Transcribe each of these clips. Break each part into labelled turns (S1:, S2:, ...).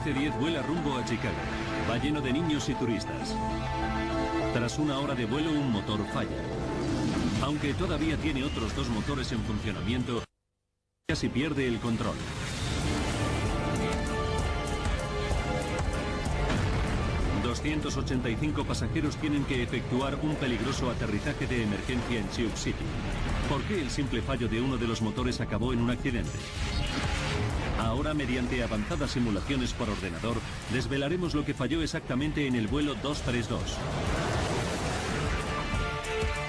S1: DC-10 vuela rumbo a Chicago. Va lleno de niños y turistas. Tras una hora de vuelo, un motor falla. Aunque todavía tiene otros 2 motores en funcionamiento, casi pierde el control. ...285 pasajeros tienen que efectuar un peligroso aterrizaje de emergencia en Sioux City. ¿Por qué el simple fallo de uno de los motores acabó en un accidente? Ahora, mediante avanzadas simulaciones por ordenador, desvelaremos lo que falló exactamente en el vuelo 232.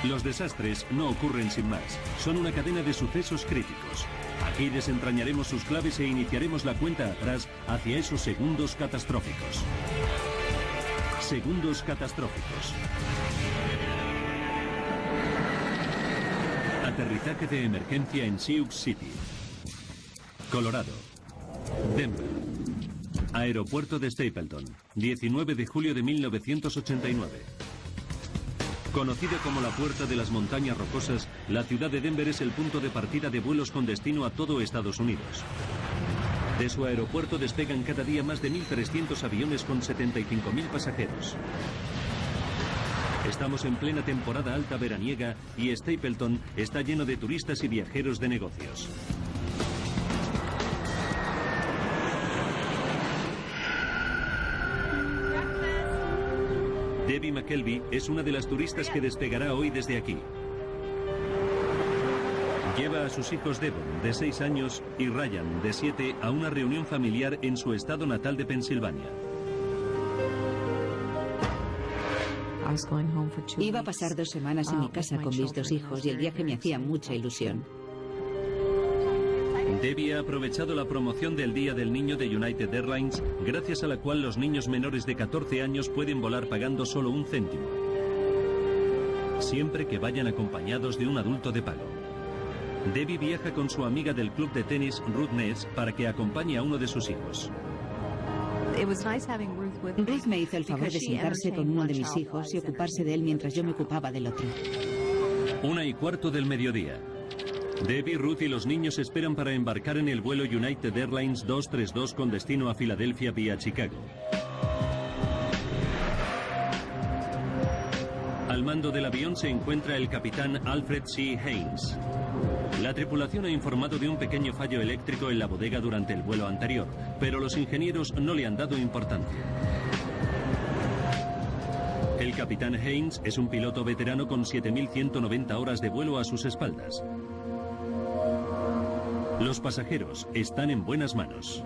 S1: Los desastres no ocurren sin más. Son una cadena de sucesos críticos. Aquí desentrañaremos sus claves e iniciaremos la cuenta atrás hacia esos segundos catastróficos. Segundos catastróficos. Aterrizaje de emergencia en Sioux City, Colorado. Denver. Aeropuerto de Stapleton, 19 de julio de 1989. Conocida como la Puerta de las Montañas Rocosas, la ciudad de Denver es el punto de partida de vuelos con destino a todo Estados Unidos. De su aeropuerto despegan cada día más de 1.300 aviones con 75.000 pasajeros. Estamos en plena temporada alta veraniega y Stapleton está lleno de turistas y viajeros de negocios. Debbie McKelvey es una de las turistas que despegará hoy desde aquí. Lleva a sus hijos Devon, de 6 años, y Ryan, de 7, a una reunión familiar en su estado natal de Pensilvania.
S2: Iba a pasar 2 semanas en mi casa con mis 2 hijos y el viaje me hacía mucha ilusión.
S1: Debbie ha aprovechado la promoción del Día del Niño de United Airlines, gracias a la cual los niños menores de 14 años pueden volar pagando solo 1 céntimo, siempre que vayan acompañados de un adulto de pago. Debbie viaja con su amiga del club de tenis, Ruth Ness, para que acompañe a uno de sus hijos.
S2: Ruth me hizo el favor de sentarse con uno de mis hijos y ocuparse de él mientras yo me ocupaba del otro.
S1: 1:15 del mediodía. Debbie, Ruth y los niños esperan para embarcar en el vuelo United Airlines 232 con destino a Filadelfia vía Chicago. Al mando del avión se encuentra el capitán Alfred C. Haynes. La tripulación ha informado de un pequeño fallo eléctrico en la bodega durante el vuelo anterior, pero los ingenieros no le han dado importancia. El capitán Haynes es un piloto veterano con 7.190 horas de vuelo a sus espaldas. Los pasajeros están en buenas manos.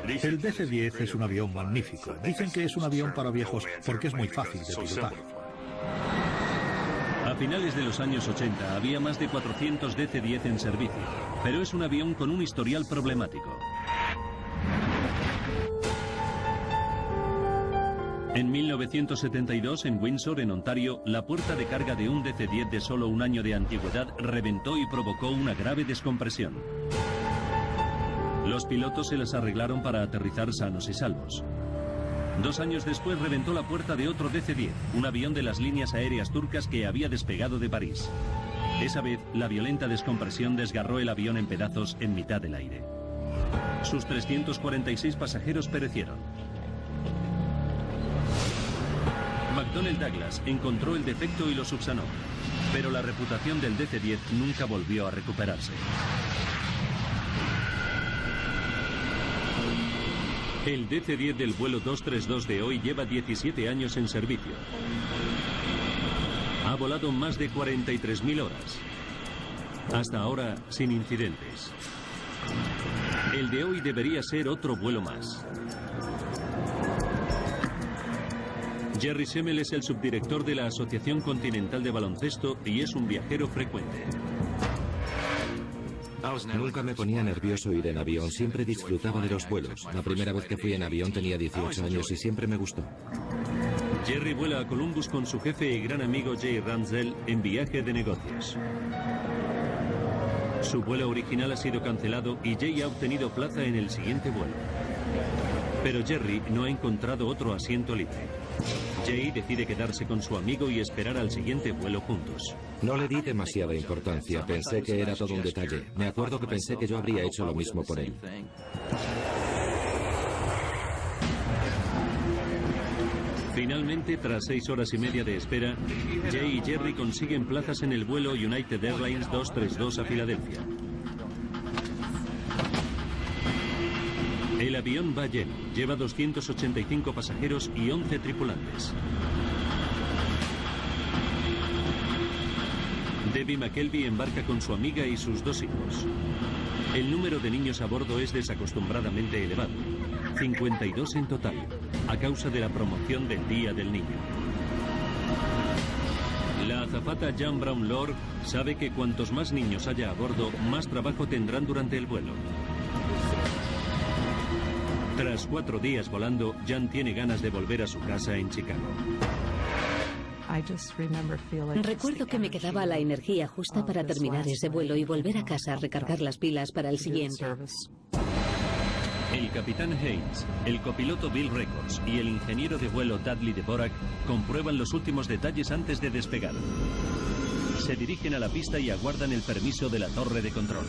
S3: El DC-10 es un avión magnífico. Dicen que es un avión para viejos porque es muy fácil de pilotar.
S1: A finales de los años 80 había más de 400 DC-10 en servicio, pero es un avión con un historial problemático. En 1972, en Windsor, en Ontario, la puerta de carga de un DC-10 de solo 1 año de antigüedad reventó y provocó una grave descompresión. Los pilotos se las arreglaron para aterrizar sanos y salvos. 2 años después reventó la puerta de otro DC-10, un avión de las líneas aéreas turcas que había despegado de París. Esa vez, la violenta descompresión desgarró el avión en pedazos en mitad del aire. Sus 346 pasajeros perecieron. McDonnell Douglas encontró el defecto y lo subsanó, pero la reputación del DC-10 nunca volvió a recuperarse. El DC-10 del vuelo 232 de hoy lleva 17 años en servicio. Ha volado más de 43.000 horas. Hasta ahora, sin incidentes. El de hoy debería ser otro vuelo más. Jerry Semmel es el subdirector de la Asociación Continental de Baloncesto y es un viajero frecuente.
S4: Nunca me ponía nervioso ir en avión, siempre disfrutaba de los vuelos. La primera vez que fui en avión tenía 18 años y siempre me gustó.
S1: Jerry vuela a Columbus con su jefe y gran amigo Jay Ransdell en viaje de negocios. Su vuelo original ha sido cancelado y Jay ha obtenido plaza en el siguiente vuelo. Pero Jerry no ha encontrado otro asiento libre. Jay decide quedarse con su amigo y esperar al siguiente vuelo juntos.
S4: No le di demasiada importancia, pensé que era todo un detalle. Me acuerdo que pensé que yo habría hecho lo mismo por él.
S1: Finalmente, tras 6 horas y media de espera, Jay y Jerry consiguen plazas en el vuelo United Airlines 232 a Filadelfia. El avión va lleno, lleva 285 pasajeros y 11 tripulantes. Debbie McKelvey embarca con su amiga y sus 2 hijos. El número de niños a bordo es desacostumbradamente elevado, 52 en total, a causa de la promoción del Día del Niño. La azafata Jan Brown Lord sabe que cuantos más niños haya a bordo, más trabajo tendrán durante el vuelo. Tras 4 días volando, Jan tiene ganas de volver a su casa en Chicago.
S5: Recuerdo que me quedaba la energía justa para terminar ese vuelo y volver a casa a recargar las pilas para el siguiente.
S1: El capitán Haynes, el copiloto Bill Records y el ingeniero de vuelo Dudley Dvorak comprueban los últimos detalles antes de despegar. Se dirigen a la pista y aguardan el permiso de la torre de control.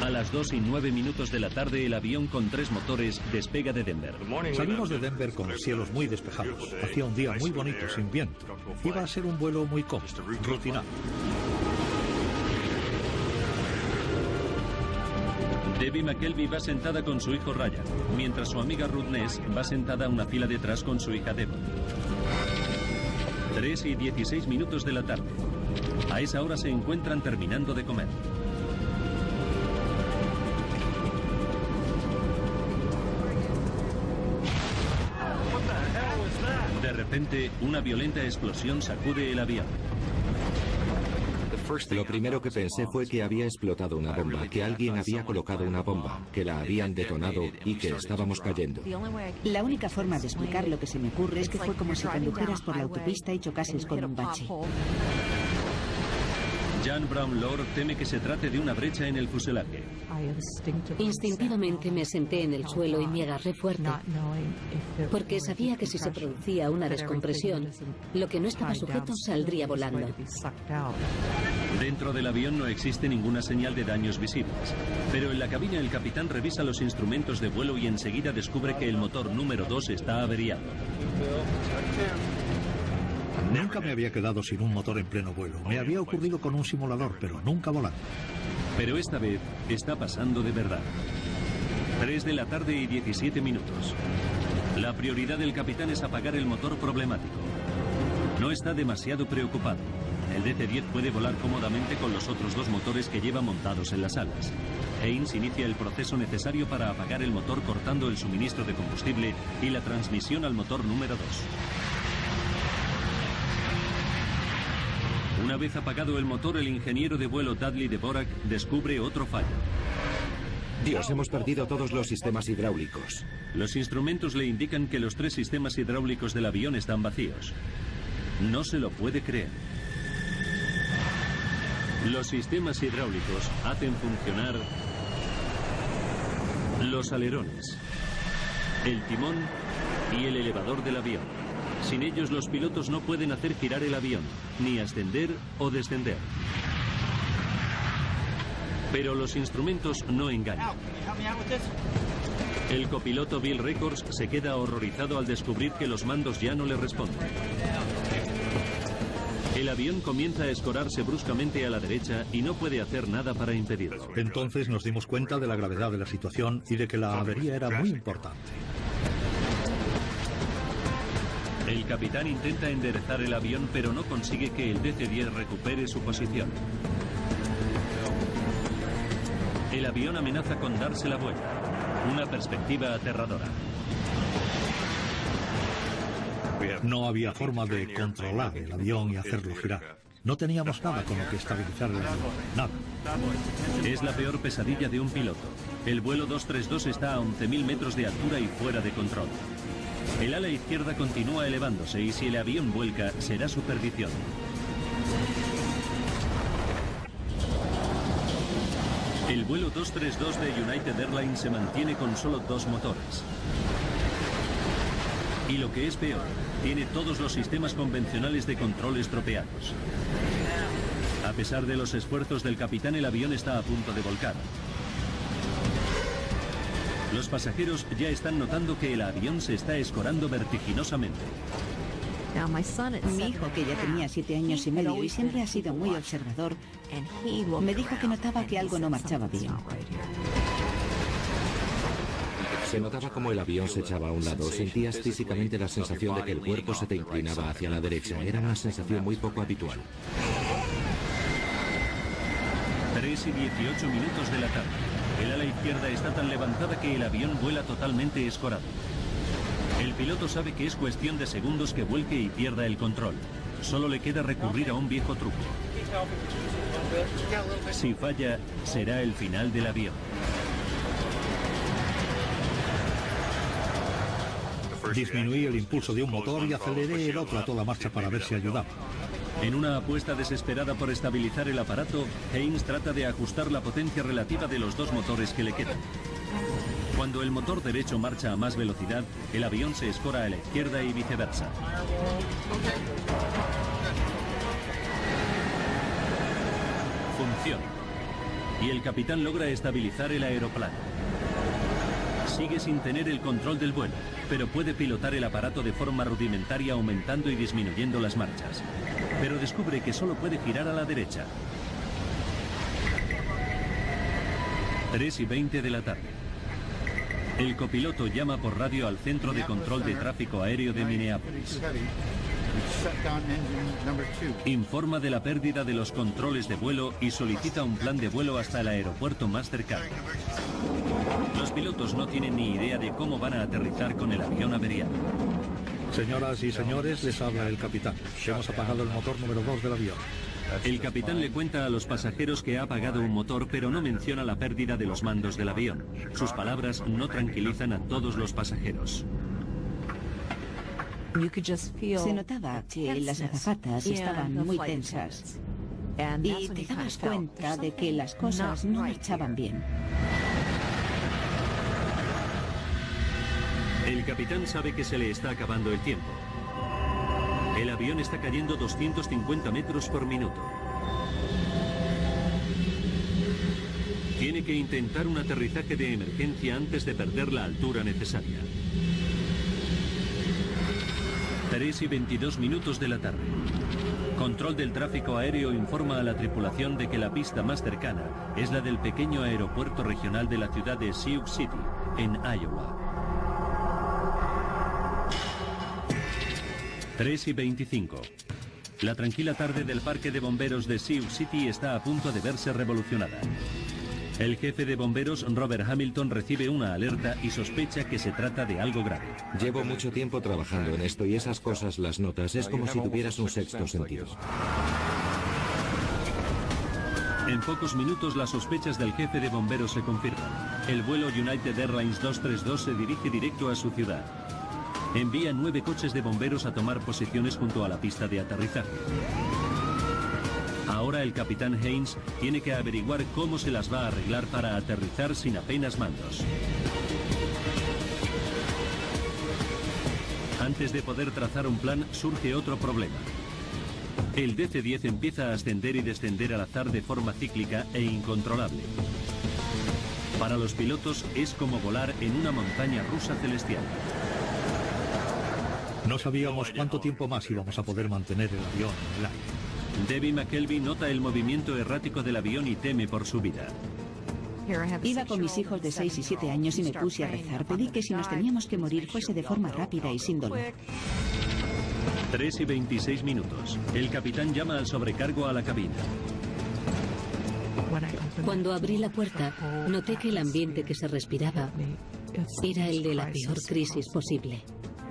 S1: A las 2:09 de la tarde, el avión con 3 motores despega de Denver.
S3: Salimos de Denver con los cielos muy despejados. Hacía un día muy bonito, sin viento. Iba a ser un vuelo muy cómodo, rutinario.
S1: Debbie McKelvey va sentada con su hijo Ryan, mientras su amiga Ruth Ness va sentada a una fila detrás con su hija Devon. 3:16 de la tarde. A esa hora se encuentran terminando de comer. De repente, una violenta explosión sacude el avión.
S4: Lo primero que pensé fue que había explotado una bomba, que alguien había colocado una bomba, que la habían detonado y que estábamos cayendo.
S2: La única forma de explicar lo que se me ocurre es que fue como si condujeras por la autopista y chocases con un bache.
S1: Jan Brown Lord teme que se trate de una brecha en el fuselaje.
S5: Instintivamente me senté en el suelo y me agarré fuerte, porque sabía que si se producía una descompresión, lo que no estaba sujeto saldría volando.
S1: Dentro del avión no existe ninguna señal de daños visibles, pero en la cabina el capitán revisa los instrumentos de vuelo y enseguida descubre que el motor número 2 está averiado.
S3: Nunca me había quedado sin un motor en pleno vuelo. Me había ocurrido con un simulador, pero nunca volando.
S1: Pero esta vez está pasando de verdad. 3:17 p.m. La prioridad del capitán es apagar el motor problemático. No está demasiado preocupado. El DC-10 puede volar cómodamente con los otros 2 motores que lleva montados en las alas. Haynes inicia el proceso necesario para apagar el motor cortando el suministro de combustible y la transmisión al motor número 2. Una vez apagado el motor, el ingeniero de vuelo Dudley Dvorak descubre otro fallo.
S4: Dios, hemos perdido todos los sistemas hidráulicos.
S1: Los instrumentos le indican que los 3 sistemas hidráulicos del avión están vacíos. No se lo puede creer. Los sistemas hidráulicos hacen funcionar los alerones, el timón y el elevador del avión. Sin ellos, los pilotos no pueden hacer girar el avión, ni ascender o descender. Pero los instrumentos no engañan. El copiloto Bill Records se queda horrorizado al descubrir que los mandos ya no le responden. El avión comienza a escorarse bruscamente a la derecha y no puede hacer nada para impedirlo.
S3: Entonces nos dimos cuenta de la gravedad de la situación y de que la avería era muy importante.
S1: El capitán intenta enderezar el avión, pero no consigue que el DC-10 recupere su posición. El avión amenaza con darse la vuelta. Una perspectiva aterradora.
S3: No había forma de controlar el avión y hacerlo girar. No teníamos nada con lo que estabilizar el avión. Nada.
S1: Es la peor pesadilla de un piloto. El vuelo 232 está a 11.000 metros de altura y fuera de control. El ala izquierda continúa elevándose y si el avión vuelca, será su perdición. El vuelo 232 de United Airlines se mantiene con solo 2 motores. Y lo que es peor, tiene todos los sistemas convencionales de control estropeados. A pesar de los esfuerzos del capitán, el avión está a punto de volcar. Los pasajeros ya están notando que el avión se está escorando vertiginosamente.
S2: Mi hijo, que ya tenía 7 años y medio y siempre ha sido muy observador, me dijo que notaba que algo no marchaba bien.
S4: Se notaba como el avión se echaba a un lado. Sentías físicamente la sensación de que el cuerpo se te inclinaba hacia la derecha. Era una sensación muy poco habitual.
S1: 3 y 18 minutos de la tarde. El ala izquierda está tan levantada que el avión vuela totalmente escorado. El piloto sabe que es cuestión de segundos que vuelque y pierda el control. Solo le queda recurrir a un viejo truco. Si falla, será el final del avión.
S3: Disminuí el impulso de un motor y aceleré el otro a toda marcha para ver si ayudaba.
S1: En una apuesta desesperada por estabilizar el aparato, Haynes trata de ajustar la potencia relativa de los dos motores que le quedan. Cuando el motor derecho marcha a más velocidad, el avión se escora a la izquierda y viceversa. Funciona. Y el capitán logra estabilizar el aeroplano. Sigue sin tener el control del vuelo, pero puede pilotar el aparato de forma rudimentaria aumentando y disminuyendo las marchas. Pero descubre que solo puede girar a la derecha. 3 y 20 de la tarde. El copiloto llama por radio al Centro de Control de Tráfico Aéreo de Minneapolis. Informa de la pérdida de los controles de vuelo y solicita un plan de vuelo hasta el aeropuerto más cercano. Los pilotos no tienen ni idea de cómo van a aterrizar con el avión averiado.
S3: Señoras y señores, les habla el capitán. Hemos apagado el motor número 2 del avión.
S1: El capitán le cuenta a los pasajeros que ha apagado un motor, pero no menciona la pérdida de los mandos del avión. Sus palabras no tranquilizan a todos los pasajeros.
S2: Se notaba que las azafatas estaban muy tensas y te dabas cuenta de que las cosas no marchaban bien.
S1: El capitán sabe que se le está acabando el tiempo. El avión está cayendo 250 metros por minuto. Tiene que intentar un aterrizaje de emergencia antes de perder la altura necesaria. 3 y 22 minutos de la tarde. Control del tráfico aéreo informa a la tripulación de que la pista más cercana es la del pequeño aeropuerto regional de la ciudad de Sioux City, en Iowa. 3 y 25. La tranquila tarde del parque de bomberos de Sioux City está a punto de verse revolucionada. El jefe de bomberos, Robert Hamilton, recibe una alerta y sospecha que se trata de algo grave.
S4: Llevo mucho tiempo trabajando en esto y esas cosas las notas. Es como si tuvieras un sexto sentido.
S1: En pocos minutos las sospechas del jefe de bomberos se confirman. El vuelo United Airlines 232 se dirige directo a su ciudad. Envía 9 coches de bomberos a tomar posiciones junto a la pista de aterrizaje. Ahora el capitán Haynes tiene que averiguar cómo se las va a arreglar para aterrizar sin apenas mandos. Antes de poder trazar un plan, surge otro problema. El DC-10 empieza a ascender y descender al azar de forma cíclica e incontrolable. Para los pilotos es como volar en una montaña rusa celestial.
S3: No sabíamos cuánto tiempo más íbamos a poder mantener el avión en el aire.
S1: Debbie McKelvey nota el movimiento errático del avión y teme por su vida.
S2: Iba con mis hijos de 6 y 7 años y me puse a rezar. Pedí que si nos teníamos que morir fuese de forma rápida y sin dolor.
S1: 3 y 26 minutos. El capitán llama al sobrecargo a la cabina.
S5: Cuando abrí la puerta, noté que el ambiente que se respiraba era el de la peor crisis posible.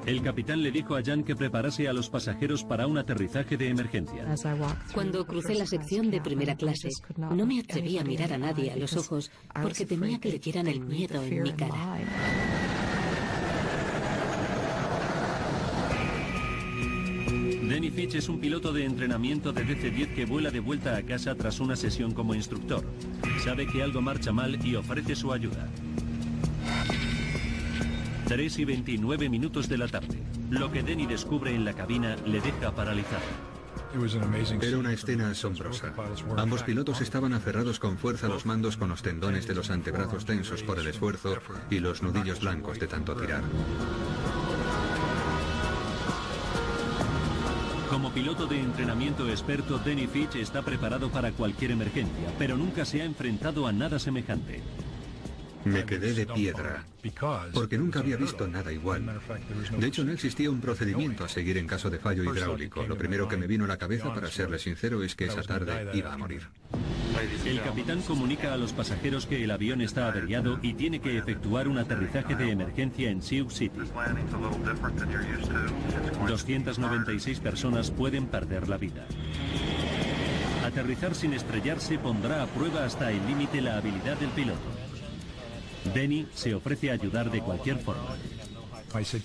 S1: El capitán le dijo a Jan que preparase a los pasajeros para un aterrizaje de emergencia.
S5: Cuando crucé la sección de primera clase, no me atreví a mirar a nadie a los ojos porque temía que leyeran el miedo en mi cara.
S1: Denny Fitch es un piloto de entrenamiento de DC-10 que vuela de vuelta a casa tras una sesión como instructor. Sabe que algo marcha mal y ofrece su ayuda. 3 y 29 minutos de la tarde. Lo que Denny descubre en la cabina le deja paralizado.
S6: Era una escena asombrosa. Ambos pilotos estaban aferrados con fuerza a los mandos con los tendones de los antebrazos tensos por el esfuerzo y los nudillos blancos de tanto tirar.
S1: Como piloto de entrenamiento experto, Denny Fitch está preparado para cualquier emergencia, pero nunca se ha enfrentado a nada semejante.
S6: Me quedé de piedra, porque nunca había visto nada igual. De hecho, no existía un procedimiento a seguir en caso de fallo hidráulico. Lo primero que me vino a la cabeza, para serle sincero, es que esa tarde iba a morir.
S1: El capitán comunica a los pasajeros que el avión está averiado y tiene que efectuar un aterrizaje de emergencia en Sioux City. 296 personas pueden perder la vida. Aterrizar sin estrellarse pondrá a prueba hasta el límite la habilidad del piloto. Denny se ofrece a ayudar de cualquier forma.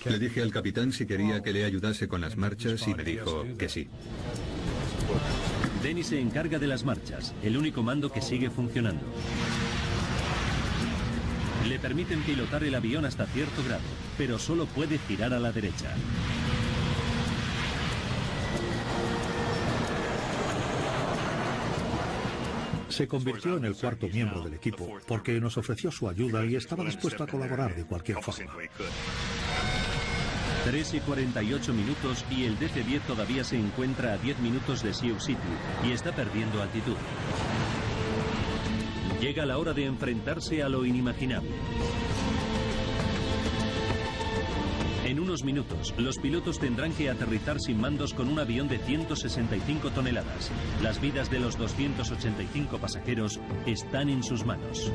S6: Le dije al capitán si quería que le ayudase con las marchas y me dijo que sí.
S1: Denny se encarga de las marchas, el único mando que sigue funcionando. Le permiten pilotar el avión hasta cierto grado, pero solo puede girar a la derecha.
S3: Se convirtió en el cuarto miembro del equipo porque nos ofreció su ayuda y estaba dispuesto a colaborar de cualquier forma.
S1: 3:48 minutos y el DC-10 todavía se encuentra a 10 minutos de Sioux City y está perdiendo altitud. Llega la hora de enfrentarse a lo inimaginable. En unos minutos, los pilotos tendrán que aterrizar sin mandos con un avión de 165 toneladas. Las vidas de los 285 pasajeros están en sus manos.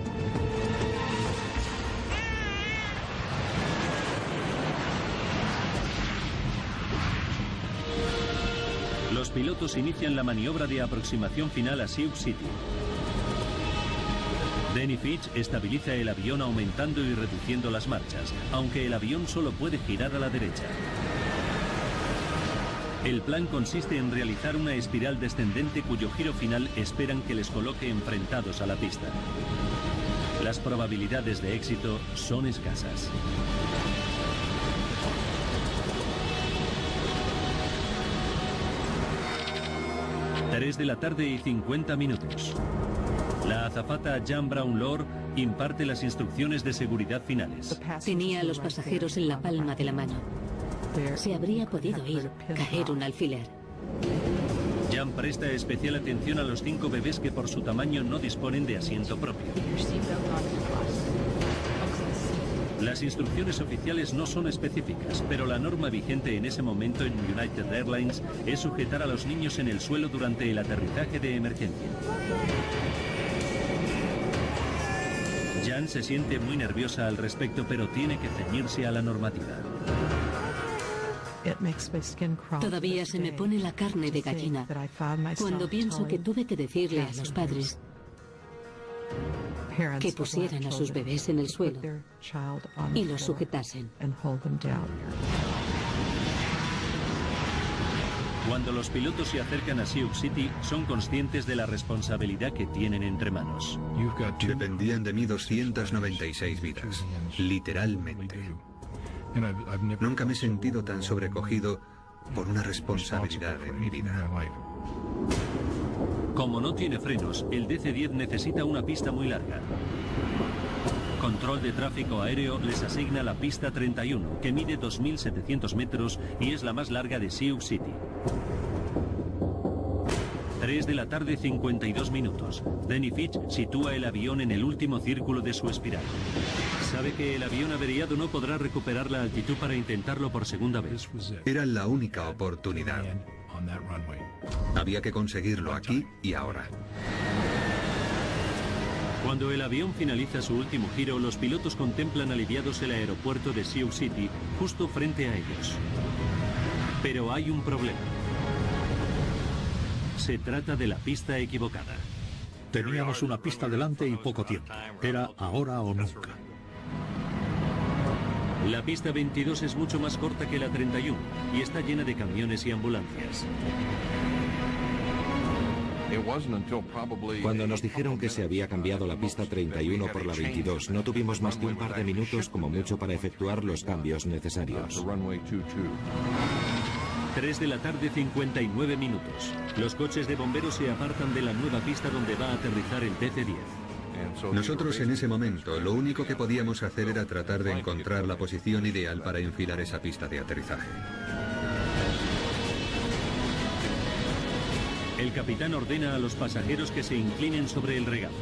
S1: Los pilotos inician la maniobra de aproximación final a Sioux City. Denny Fitch estabiliza el avión aumentando y reduciendo las marchas, aunque el avión solo puede girar a la derecha. El plan consiste en realizar una espiral descendente cuyo giro final esperan que les coloque enfrentados a la pista. Las probabilidades de éxito son escasas. Tres de la tarde y 50 minutos. La azafata Jan Brown Lord imparte las instrucciones de seguridad finales.
S5: Tenía a los pasajeros en la palma de la mano. Se habría podido ir, caer un alfiler.
S1: Jan presta especial atención a los 5 bebés que por su tamaño no disponen de asiento propio. Las instrucciones oficiales no son específicas, pero la norma vigente en ese momento en United Airlines es sujetar a los niños en el suelo durante el aterrizaje de emergencia. Jan se siente muy nerviosa al respecto, pero tiene que ceñirse a la normativa.
S5: Todavía se me pone la carne de gallina cuando pienso que tuve que decirle a los padres que pusieran a sus bebés en el suelo y los sujetasen.
S1: Cuando los pilotos se acercan a Sioux City, son conscientes de la responsabilidad que tienen entre manos.
S6: Dependían de mí 296 vidas, literalmente. Nunca me he sentido tan sobrecogido por una responsabilidad en mi vida.
S1: Como no tiene frenos, el DC-10 necesita una pista muy larga. Control de tráfico aéreo les asigna la pista 31, que mide 2.700 metros y es la más larga de Sioux City. 3 de la tarde, 52 minutos. Denny Fitch sitúa el avión en el último círculo de su espiral. Sabe que el avión averiado no podrá recuperar la altitud para intentarlo por segunda vez.
S6: Era la única oportunidad. Había que conseguirlo aquí y ahora.
S1: Cuando el avión finaliza su último giro, los pilotos contemplan aliviados el aeropuerto de Sioux City, justo frente a ellos. Pero hay un problema. Se trata de la pista equivocada.
S3: Teníamos una pista delante y poco tiempo. Era ahora o nunca.
S1: La pista 22 es mucho más corta que la 31 y está llena de camiones y ambulancias.
S4: Cuando nos dijeron que se había cambiado la pista 31 por la 22, no tuvimos más que un par de minutos como mucho para efectuar los cambios necesarios.
S1: 3 de la tarde, 59 minutos. Los coches de bomberos se apartan de la nueva pista donde va a aterrizar el DC-10.
S6: Nosotros en ese momento lo único que podíamos hacer era tratar de encontrar la posición ideal para enfilar esa pista de aterrizaje.
S1: El capitán ordena a los pasajeros que se inclinen sobre el regazo.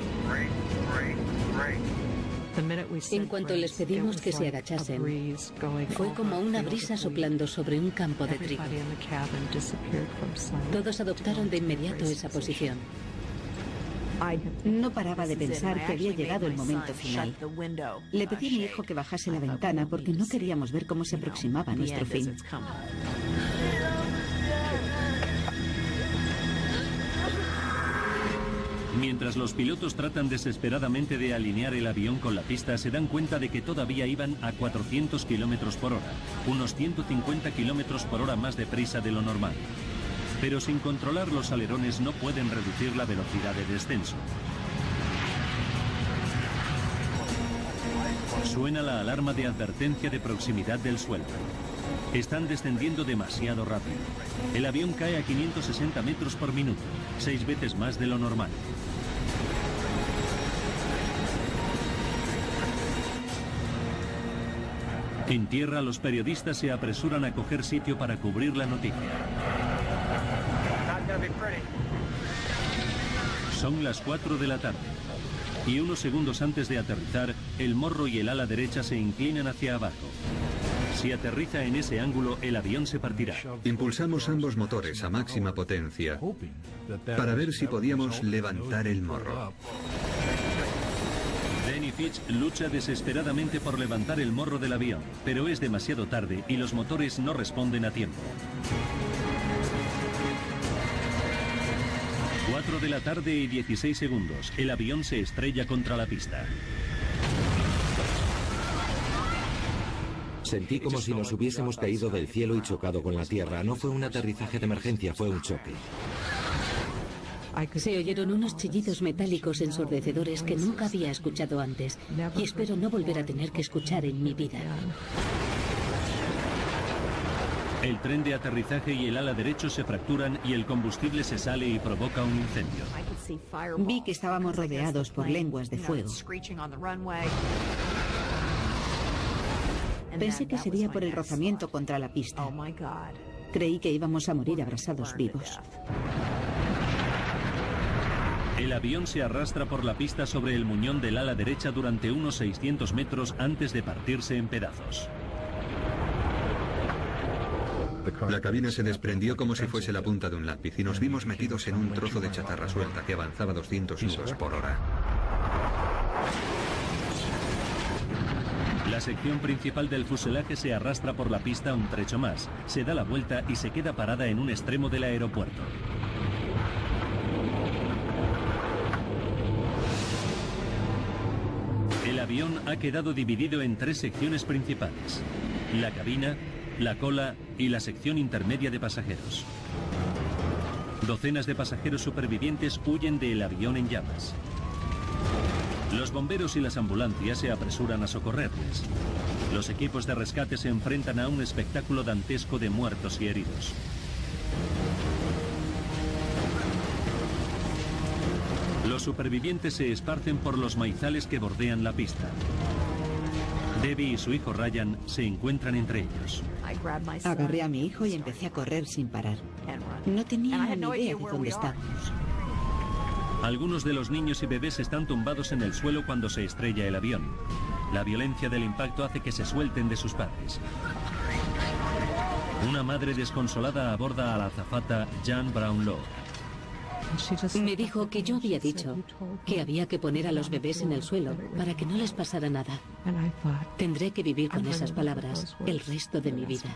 S5: En cuanto les pedimos que se agachasen, fue como una brisa soplando sobre un campo de trigo. Todos adoptaron de inmediato esa posición.
S2: No paraba de pensar que había llegado el momento final. Le pedí a mi hijo que bajase la ventana porque no queríamos ver cómo se aproximaba nuestro fin.
S1: Mientras los pilotos tratan desesperadamente de alinear el avión con la pista, se dan cuenta de que todavía iban a 400 kilómetros por hora, unos 150 kilómetros por hora más deprisa de lo normal. Pero sin controlar los alerones no pueden reducir la velocidad de descenso. Suena la alarma de advertencia de proximidad del suelo. Están descendiendo demasiado rápido. El avión cae a 560 metros por minuto, 6 veces más de lo normal. En tierra, los periodistas se apresuran a coger sitio para cubrir la noticia. Son las 4 de la tarde. Y unos segundos antes de aterrizar, el morro y el ala derecha se inclinan hacia abajo. Si aterriza en ese ángulo, el avión se partirá.
S6: Impulsamos ambos motores a máxima potencia para ver si podíamos levantar el morro.
S1: Danny Fitch lucha desesperadamente por levantar el morro del avión, pero es demasiado tarde y los motores no responden a tiempo. 4 de la tarde y 16 segundos. El avión se estrella contra la pista.
S4: Sentí como si nos hubiésemos caído del cielo y chocado con la tierra. No fue un aterrizaje de emergencia, fue un choque.
S5: Se oyeron unos chillidos metálicos ensordecedores que nunca había escuchado antes y espero no volver a tener que escuchar en mi vida.
S1: El tren de aterrizaje y el ala derecho se fracturan y el combustible se sale y provoca un incendio.
S2: Vi que estábamos rodeados por lenguas de fuego. Pensé que sería por el rozamiento contra la pista. Creí que íbamos a morir abrasados vivos.
S1: El avión se arrastra por la pista sobre el muñón del ala derecha durante unos 600 metros antes de partirse en pedazos.
S6: La cabina se desprendió como si fuese la punta de un lápiz y nos vimos metidos en un trozo de chatarra suelta que avanzaba a 200 nudos por hora.
S1: La sección principal del fuselaje se arrastra por la pista un trecho más, se da la vuelta y se queda parada en un extremo del aeropuerto. El avión ha quedado dividido en 3 secciones principales: la cabina, la cola y la sección intermedia de pasajeros. Docenas de pasajeros supervivientes huyen del avión en llamas. Los bomberos y las ambulancias se apresuran a socorrerles. Los equipos de rescate se enfrentan a un espectáculo dantesco de muertos y heridos. Los supervivientes se esparcen por los maizales que bordean la pista. Debbie y su hijo Ryan se encuentran entre ellos.
S2: Agarré a mi hijo y empecé a correr sin parar. No tenía ni idea de dónde estábamos.
S1: Algunos de los niños y bebés están tumbados en el suelo cuando se estrella el avión. La violencia del impacto hace que se suelten de sus padres. Una madre desconsolada aborda a la azafata Jan Brownlow.
S5: Me dijo que yo había dicho que había que poner a los bebés en el suelo para que no les pasara nada. Tendré que vivir con esas palabras el resto de mi vida.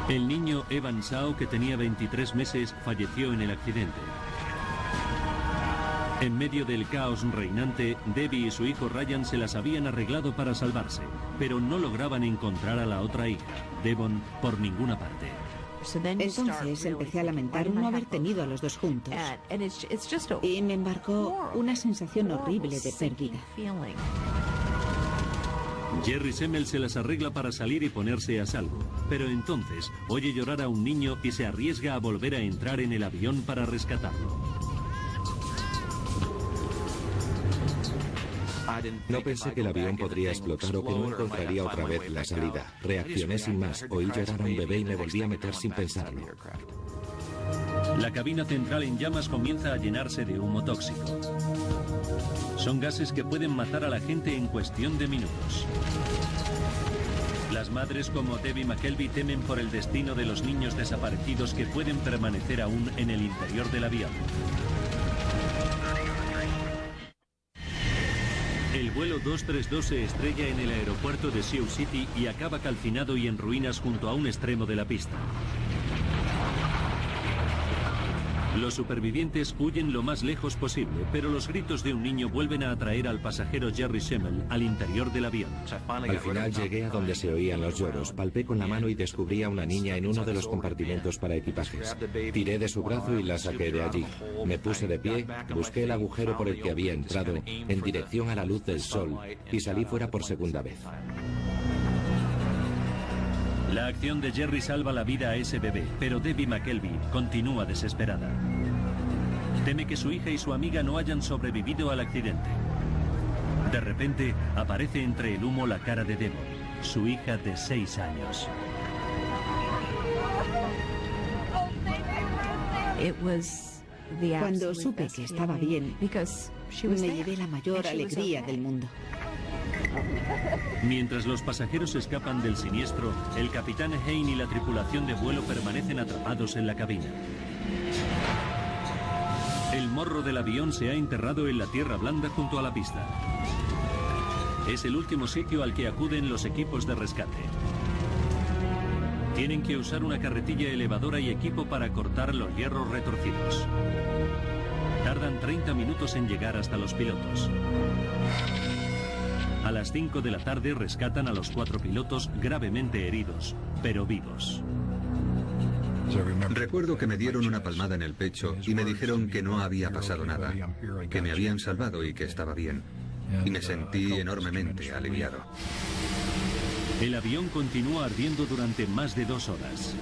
S1: El niño Evan Shaw, que tenía 23 meses, falleció en el accidente. En medio del caos reinante, Debbie y su hijo Ryan se las habían arreglado para salvarse, pero no lograban encontrar a la otra hija, Devon, por ninguna parte.
S2: Entonces empecé a lamentar no haber tenido a los dos juntos. Y me embarcó una sensación horrible de pérdida.
S1: Jerry Semmel se las arregla para salir y ponerse a salvo, pero entonces oye llorar a un niño y se arriesga a volver a entrar en el avión para rescatarlo.
S4: No pensé que el avión podría explotar o que no encontraría otra vez la salida. Reaccioné sin más, oí llorar a un bebé y me volví a meter sin pensarlo.
S1: La cabina central en llamas comienza a llenarse de humo tóxico. Son gases que pueden matar a la gente en cuestión de minutos. Las madres como Debbie McKelvey temen por el destino de los niños desaparecidos que pueden permanecer aún en el interior del avión. El vuelo 232 se estrella en el aeropuerto de Sioux City y acaba calcinado y en ruinas junto a un extremo de la pista. Los supervivientes huyen lo más lejos posible, pero los gritos de un niño vuelven a atraer al pasajero Jerry Semmel al interior del avión.
S4: Al final llegué a donde se oían los lloros, palpé con la mano y descubrí a una niña en uno de los compartimentos para equipajes. Tiré de su brazo y la saqué de allí. Me puse de pie, busqué el agujero por el que había entrado, en dirección a la luz del sol, y salí fuera por segunda vez.
S1: La acción de Jerry salva la vida a ese bebé, pero Debbie McKelvey continúa desesperada. Teme que su hija y su amiga no hayan sobrevivido al accidente. De repente, aparece entre el humo la cara de Devon, su hija de 6 años.
S2: Cuando supe que estaba bien, me llevé la mayor alegría del mundo.
S1: Mientras los pasajeros escapan del siniestro, el capitán Hein y la tripulación de vuelo permanecen atrapados en la cabina. El morro del avión se ha enterrado en la tierra blanda junto a la pista. Es el último sitio al que acuden los equipos de rescate. Tienen que usar una carretilla elevadora y equipo para cortar los hierros retorcidos. Tardan 30 minutos en llegar hasta los pilotos. A las 5 de la tarde rescatan a los 4 pilotos gravemente heridos, pero vivos.
S6: Recuerdo que me dieron una palmada en el pecho y me dijeron que no había pasado nada, que me habían salvado y que estaba bien. Y me sentí enormemente aliviado.
S1: El avión continúa ardiendo durante más de 2 horas.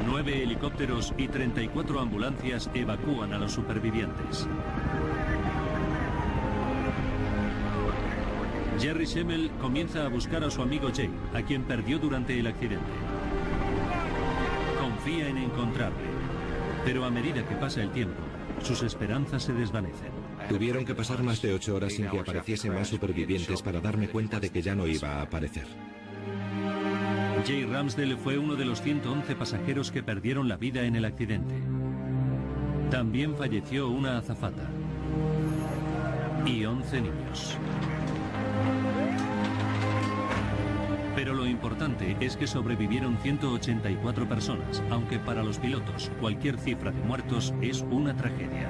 S1: Nueve helicópteros y 34 ambulancias evacúan a los supervivientes. Jerry Semmel comienza a buscar a su amigo Jay, a quien perdió durante el accidente. Confía en encontrarle, pero a medida que pasa el tiempo, sus esperanzas se desvanecen.
S4: Tuvieron que pasar más de 8 horas sin que apareciesen más supervivientes para darme cuenta de que ya no iba a aparecer.
S1: Jay Ramsdell fue uno de los 111 pasajeros que perdieron la vida en el accidente. También falleció una azafata y 11 niños. Pero lo importante es que sobrevivieron 184 personas, aunque para los pilotos cualquier cifra de muertos es una tragedia.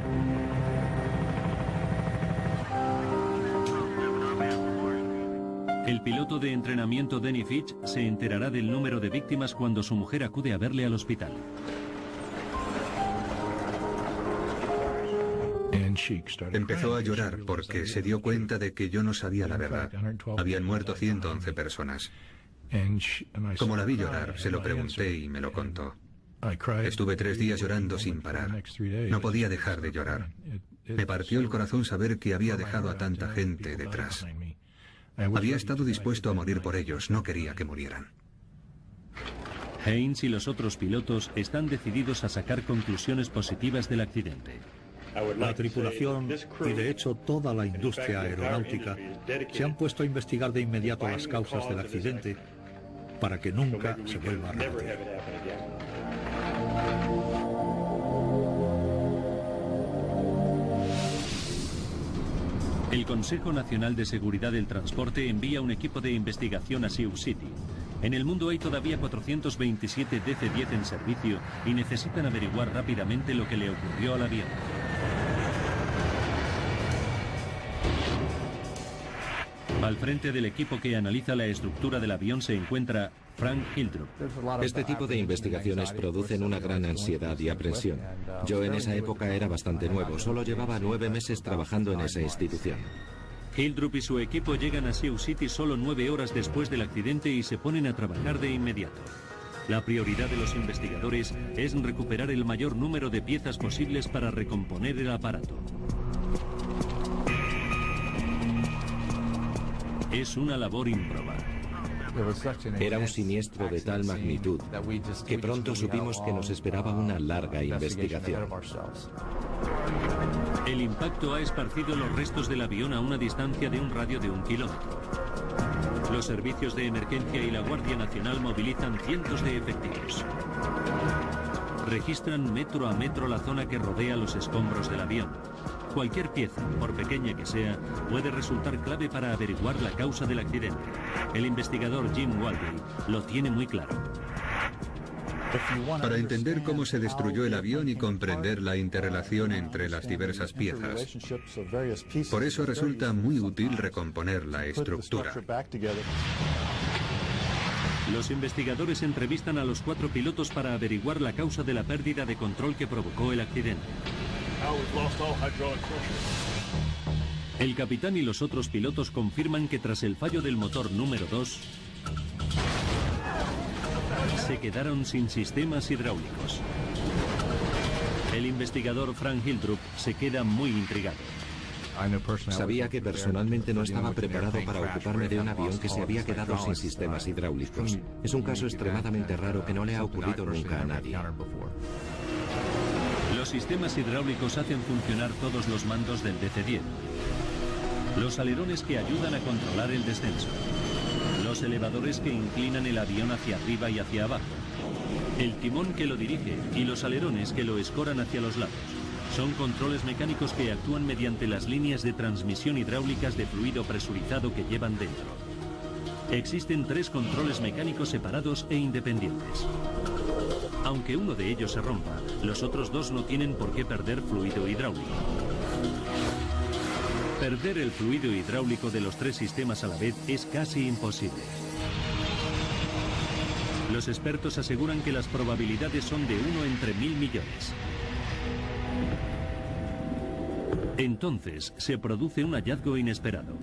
S1: El piloto de entrenamiento Denny Fitch se enterará del número de víctimas cuando su mujer acude a verle al hospital.
S6: Empezó a llorar porque se dio cuenta de que yo no sabía la verdad. Habían muerto 111 personas. Como la vi llorar, se lo pregunté y me lo contó. Estuve 3 días llorando sin parar. No podía dejar de llorar. Me partió el corazón saber que había dejado a tanta gente detrás. Había estado dispuesto a morir por ellos, no quería que murieran.
S1: Haynes y los otros pilotos están decididos a sacar conclusiones positivas del accidente.
S3: La tripulación y de hecho toda la industria aeronáutica se han puesto a investigar de inmediato las causas del accidente para que nunca se vuelva a repetir.
S1: El Consejo Nacional de Seguridad del Transporte envía un equipo de investigación a Sioux City. En el mundo hay todavía 427 DC-10 en servicio y necesitan averiguar rápidamente lo que le ocurrió al avión. Al frente del equipo que analiza la estructura del avión se encuentra Frank Hildrup.
S4: Este tipo de investigaciones producen una gran ansiedad y aprensión. Yo en esa época era bastante nuevo, solo llevaba 9 meses trabajando en esa institución.
S1: Hildrup y su equipo llegan a Sioux City solo 9 horas después del accidente y se ponen a trabajar de inmediato. La prioridad de los investigadores es recuperar el mayor número de piezas posibles para recomponer el aparato. Es una labor ímproba.
S4: Era un siniestro de tal magnitud que pronto supimos que nos esperaba una larga investigación.
S1: El impacto ha esparcido los restos del avión a una distancia de un radio de 1 kilómetro. Los servicios de emergencia y la Guardia Nacional movilizan cientos de efectivos. Registran metro a metro la zona que rodea los escombros del avión. Cualquier pieza, por pequeña que sea, puede resultar clave para averiguar la causa del accidente. El investigador Jim Waldey lo tiene muy claro.
S6: Para entender cómo se destruyó el avión y comprender la interrelación entre las diversas piezas. Por eso resulta muy útil recomponer la estructura.
S1: Los investigadores entrevistan a los 4 pilotos para averiguar la causa de la pérdida de control que provocó el accidente. El capitán y los otros pilotos confirman que tras el fallo del motor número 2, se quedaron sin sistemas hidráulicos. El investigador Frank Hildrup se queda muy intrigado.
S4: Sabía que personalmente no estaba preparado para ocuparme de un avión que se había quedado sin sistemas hidráulicos. Es un caso extremadamente raro que no le ha ocurrido nunca a nadie.
S1: Los sistemas hidráulicos hacen funcionar todos los mandos del DC-10. Los alerones que ayudan a controlar el descenso. Los elevadores que inclinan el avión hacia arriba y hacia abajo. El timón que lo dirige y los alerones que lo escoran hacia los lados. Son controles mecánicos que actúan mediante las líneas de transmisión hidráulicas de fluido presurizado que llevan dentro. Existen 3 controles mecánicos separados e independientes. Aunque uno de ellos se rompa, los otros 2 no tienen por qué perder fluido hidráulico. Perder el fluido hidráulico de los 3 sistemas a la vez es casi imposible. Los expertos aseguran que las probabilidades son de 1 entre 1000 millones. Entonces se produce un hallazgo inesperado.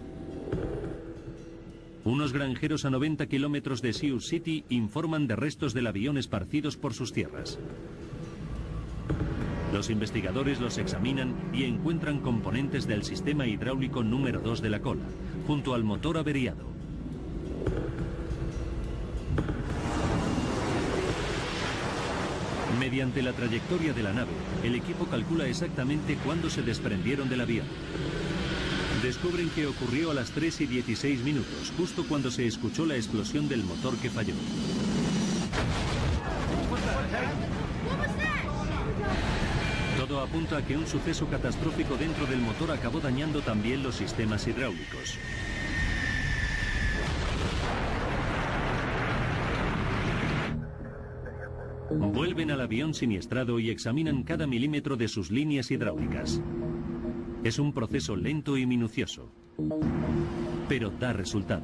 S1: Unos granjeros a 90 kilómetros de Sioux City informan de restos del avión esparcidos por sus tierras. Los investigadores los examinan y encuentran componentes del sistema hidráulico número 2 de la cola, junto al motor averiado. Mediante la trayectoria de la nave, el equipo calcula exactamente cuándo se desprendieron del avión. Descubren que ocurrió a las 3:16 minutos, justo cuando se escuchó la explosión del motor que falló. Todo apunta a que un suceso catastrófico dentro del motor acabó dañando también los sistemas hidráulicos. Vuelven al avión siniestrado y examinan cada milímetro de sus líneas hidráulicas. Es un proceso lento y minucioso, pero da resultado.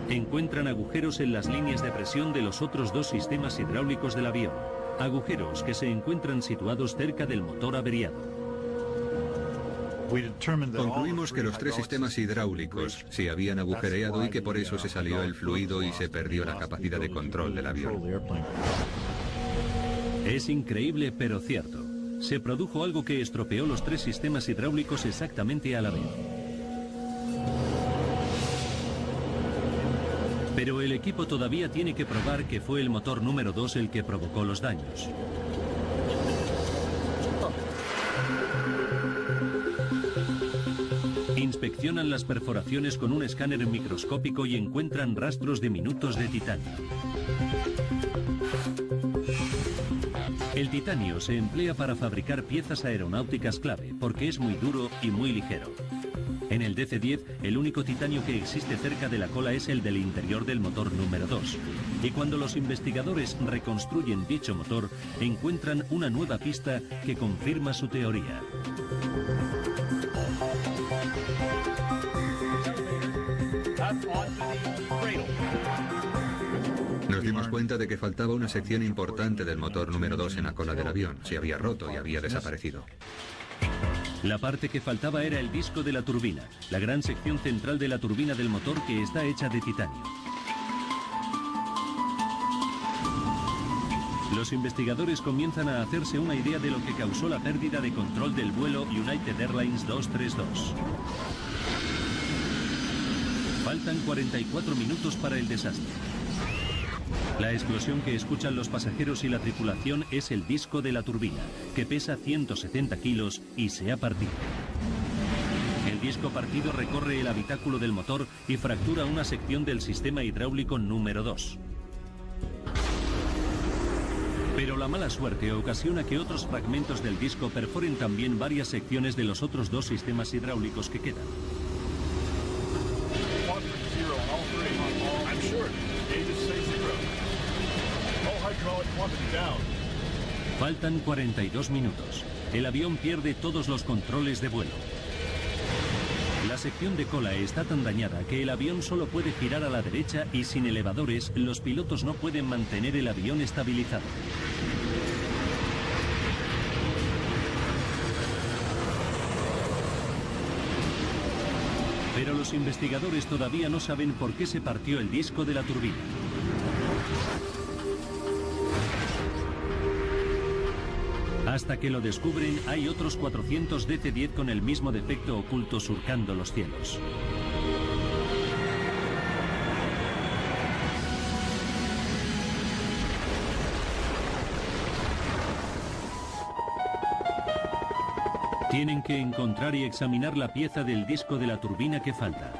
S1: Encuentran agujeros en las líneas de presión de los otros 2 sistemas hidráulicos del avión. Agujeros que se encuentran situados cerca del motor averiado.
S6: Concluimos que los 3 sistemas hidráulicos se habían agujereado y que por eso se salió el fluido y se perdió la capacidad de control del avión.
S1: Es increíble, pero cierto. Se produjo algo que estropeó los 3 sistemas hidráulicos exactamente a la vez. Pero el equipo todavía tiene que probar que fue el motor número 2 el que provocó los daños. Inspeccionan las perforaciones con un escáner microscópico y encuentran rastros de minutos de titanio. El titanio se emplea para fabricar piezas aeronáuticas clave porque es muy duro y muy ligero. En el DC-10, el único titanio que existe cerca de la cola es el del interior del motor número 2. Y cuando los investigadores reconstruyen dicho motor, encuentran una nueva pista que confirma su teoría.
S6: Nos dimos cuenta de que faltaba una sección importante del motor número 2 en la cola del avión. Se había roto y había desaparecido.
S1: La parte que faltaba era el disco de la turbina, la gran sección central de la turbina del motor que está hecha de titanio. Los investigadores comienzan a hacerse una idea de lo que causó la pérdida de control del vuelo United Airlines 232. Faltan 44 minutos para el desastre. La explosión que escuchan los pasajeros y la tripulación es el disco de la turbina, que pesa 170 kilos y se ha partido. El disco partido recorre el habitáculo del motor y fractura una sección del sistema hidráulico número 2. Pero la mala suerte ocasiona que otros fragmentos del disco perforen también varias secciones de los otros dos sistemas hidráulicos que quedan. Faltan 42 minutos. El avión pierde todos los controles de vuelo. La sección de cola está tan dañada que el avión solo puede girar a la derecha y sin elevadores los pilotos no pueden mantener el avión estabilizado. Pero los investigadores todavía no saben por qué se partió el disco de la turbina. Hasta que lo descubren, hay otros 400 DC-10 con el mismo defecto oculto surcando los cielos. Tienen que encontrar y examinar la pieza del disco de la turbina que falta.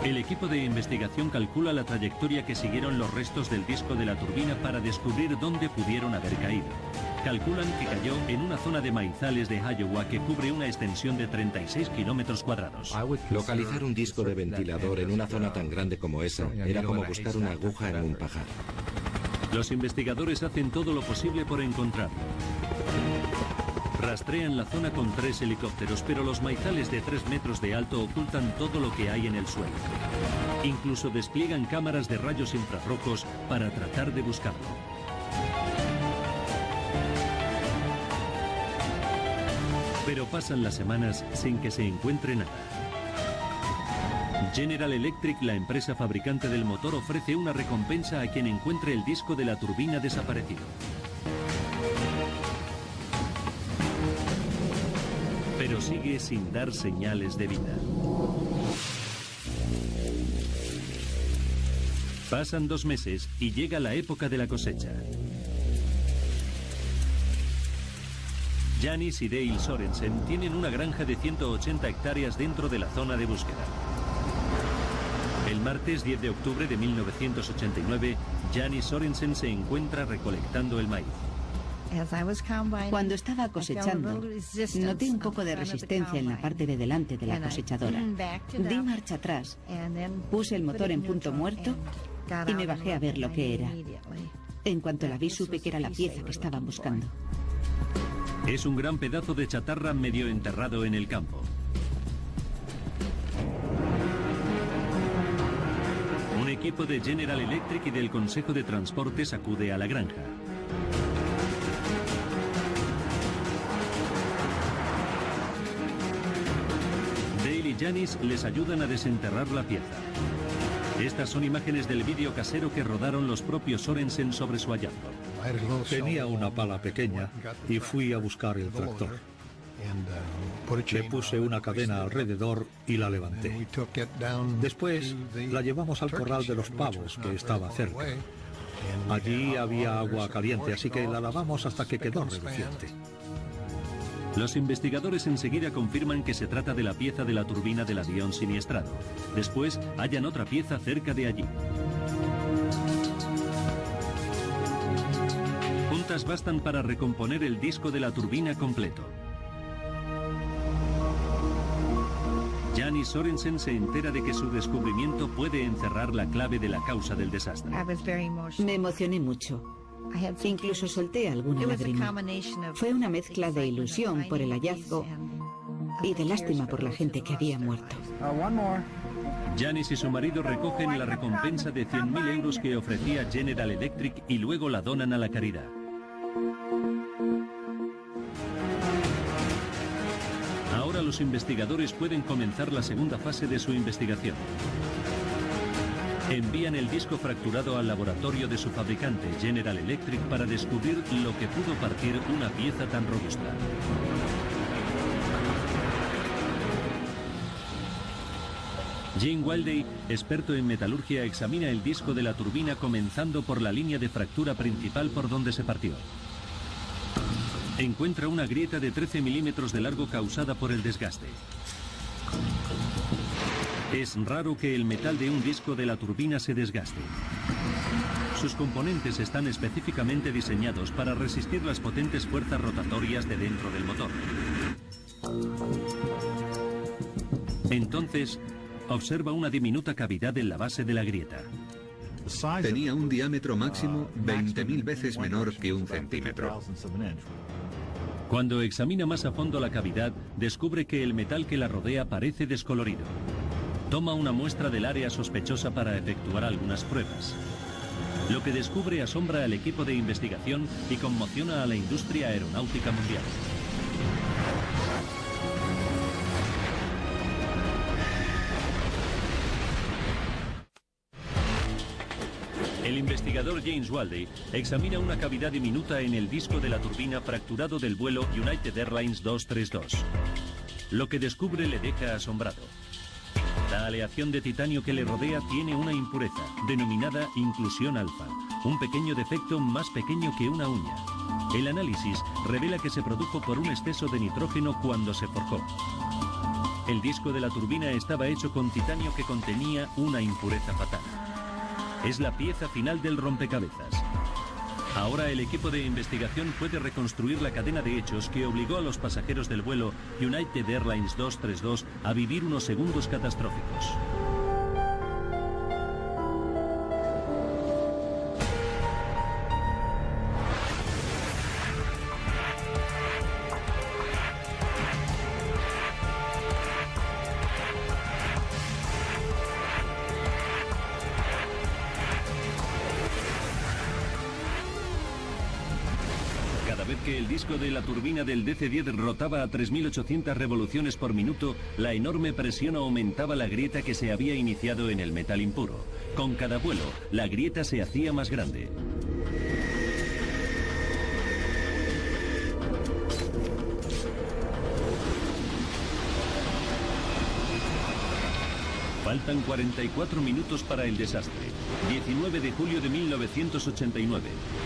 S1: El equipo de investigación calcula la trayectoria que siguieron los restos del disco de la turbina para descubrir dónde pudieron haber caído. Calculan que cayó en una zona de maizales de Iowa que cubre una extensión de 36 kilómetros cuadrados.
S4: Localizar un disco de ventilador en una zona tan grande como esa era como buscar una aguja en un pajar.
S1: Los investigadores hacen todo lo posible por encontrarlo. Rastrean la zona con 3 helicópteros, pero los maizales de 3 metros de alto ocultan todo lo que hay en el suelo. Incluso despliegan cámaras de rayos infrarrojos para tratar de buscarlo. Pero pasan las semanas sin que se encuentre nada. General Electric, la empresa fabricante del motor, ofrece una recompensa a quien encuentre el disco de la turbina desaparecido. Pero sigue sin dar señales de vida. Pasan 2 meses y llega la época de la cosecha. Janis y Dale Sorensen tienen una granja de 180 hectáreas dentro de la zona de búsqueda. El martes 10 de octubre de 1989, Janis Sorensen se encuentra recolectando el maíz.
S2: Cuando estaba cosechando, noté un poco de resistencia en la parte de delante de la cosechadora. Di marcha atrás, puse el motor en punto muerto y me bajé a ver lo que era. En cuanto la vi, supe que era la pieza que estaban buscando.
S1: Es un gran pedazo de chatarra medio enterrado en el campo. Un equipo de General Electric y del Consejo de Transportes acude a la granja. Dale y Janis les ayudan a desenterrar la pieza. Estas son imágenes del vídeo casero que rodaron los propios Sorensen sobre su hallazgo.
S3: Tenía una pala pequeña y fui a buscar el tractor. Le puse una cadena alrededor y la levanté. Después la llevamos al corral de los pavos, que estaba cerca. Allí había agua caliente, así que la lavamos hasta que quedó reluciente.
S1: Los investigadores enseguida confirman que se trata de la pieza de la turbina del avión siniestrado. Después hallan otra pieza cerca de allí. Juntas bastan para recomponer el disco de la turbina completo. Janis Sorensen se entera de que su descubrimiento puede encerrar la clave de la causa del desastre.
S2: Me emocioné mucho. Incluso solté alguna lágrima. Fue una mezcla de ilusión por el hallazgo y de lástima por la gente que había muerto.
S1: Janice y su marido recogen la recompensa de 100.000 euros que ofrecía General Electric y luego la donan a la caridad. Ahora los investigadores pueden comenzar la segunda fase de su investigación. Envían el disco fracturado al laboratorio de su fabricante, General Electric, para descubrir lo que pudo partir una pieza tan robusta. Gene Wildey, experto en metalurgia, examina el disco de la turbina comenzando por la línea de fractura principal por donde se partió. Encuentra una grieta de 13 milímetros de largo causada por el desgaste. Es raro que el metal de un disco de la turbina se desgaste. Sus componentes están específicamente diseñados para resistir las potentes fuerzas rotatorias de dentro del motor. Entonces, observa una diminuta cavidad en la base de la grieta.
S6: Tenía un diámetro máximo 20.000 veces menor que 1 centímetro.
S1: Cuando examina más a fondo la cavidad, descubre que el metal que la rodea parece descolorido. Toma una muestra del área sospechosa para efectuar algunas pruebas. Lo que descubre asombra al equipo de investigación y conmociona a la industria aeronáutica mundial. El investigador James Wildey examina una cavidad diminuta en el disco de la turbina fracturado del vuelo United Airlines 232. Lo que descubre le deja asombrado. La aleación de titanio que le rodea tiene una impureza, denominada inclusión alfa, un pequeño defecto más pequeño que una uña. El análisis revela que se produjo por un exceso de nitrógeno cuando se forjó. El disco de la turbina estaba hecho con titanio que contenía una impureza fatal. Es la pieza final del rompecabezas. Ahora el equipo de investigación puede reconstruir la cadena de hechos que obligó a los pasajeros del vuelo United Airlines 232 a vivir unos segundos catastróficos. Que el disco de la turbina del DC-10 rotaba a 3.800 revoluciones por minuto, la enorme presión aumentaba la grieta que se había iniciado en el metal impuro. Con cada vuelo, la grieta se hacía más grande. Faltan 44 minutos para el desastre. 19 de julio de 1989.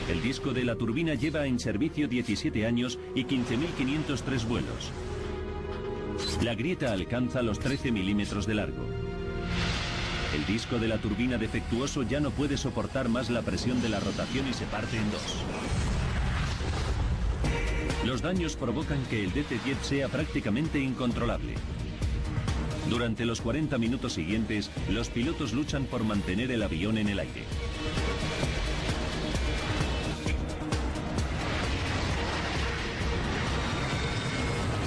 S1: El disco de la turbina lleva en servicio 17 años y 15.503 vuelos. La grieta alcanza los 13 milímetros de largo. El disco de la turbina defectuoso ya no puede soportar más la presión de la rotación y se parte en dos. Los daños provocan que el DC-10 sea prácticamente incontrolable. Durante los 40 minutos siguientes, los pilotos luchan por mantener el avión en el aire.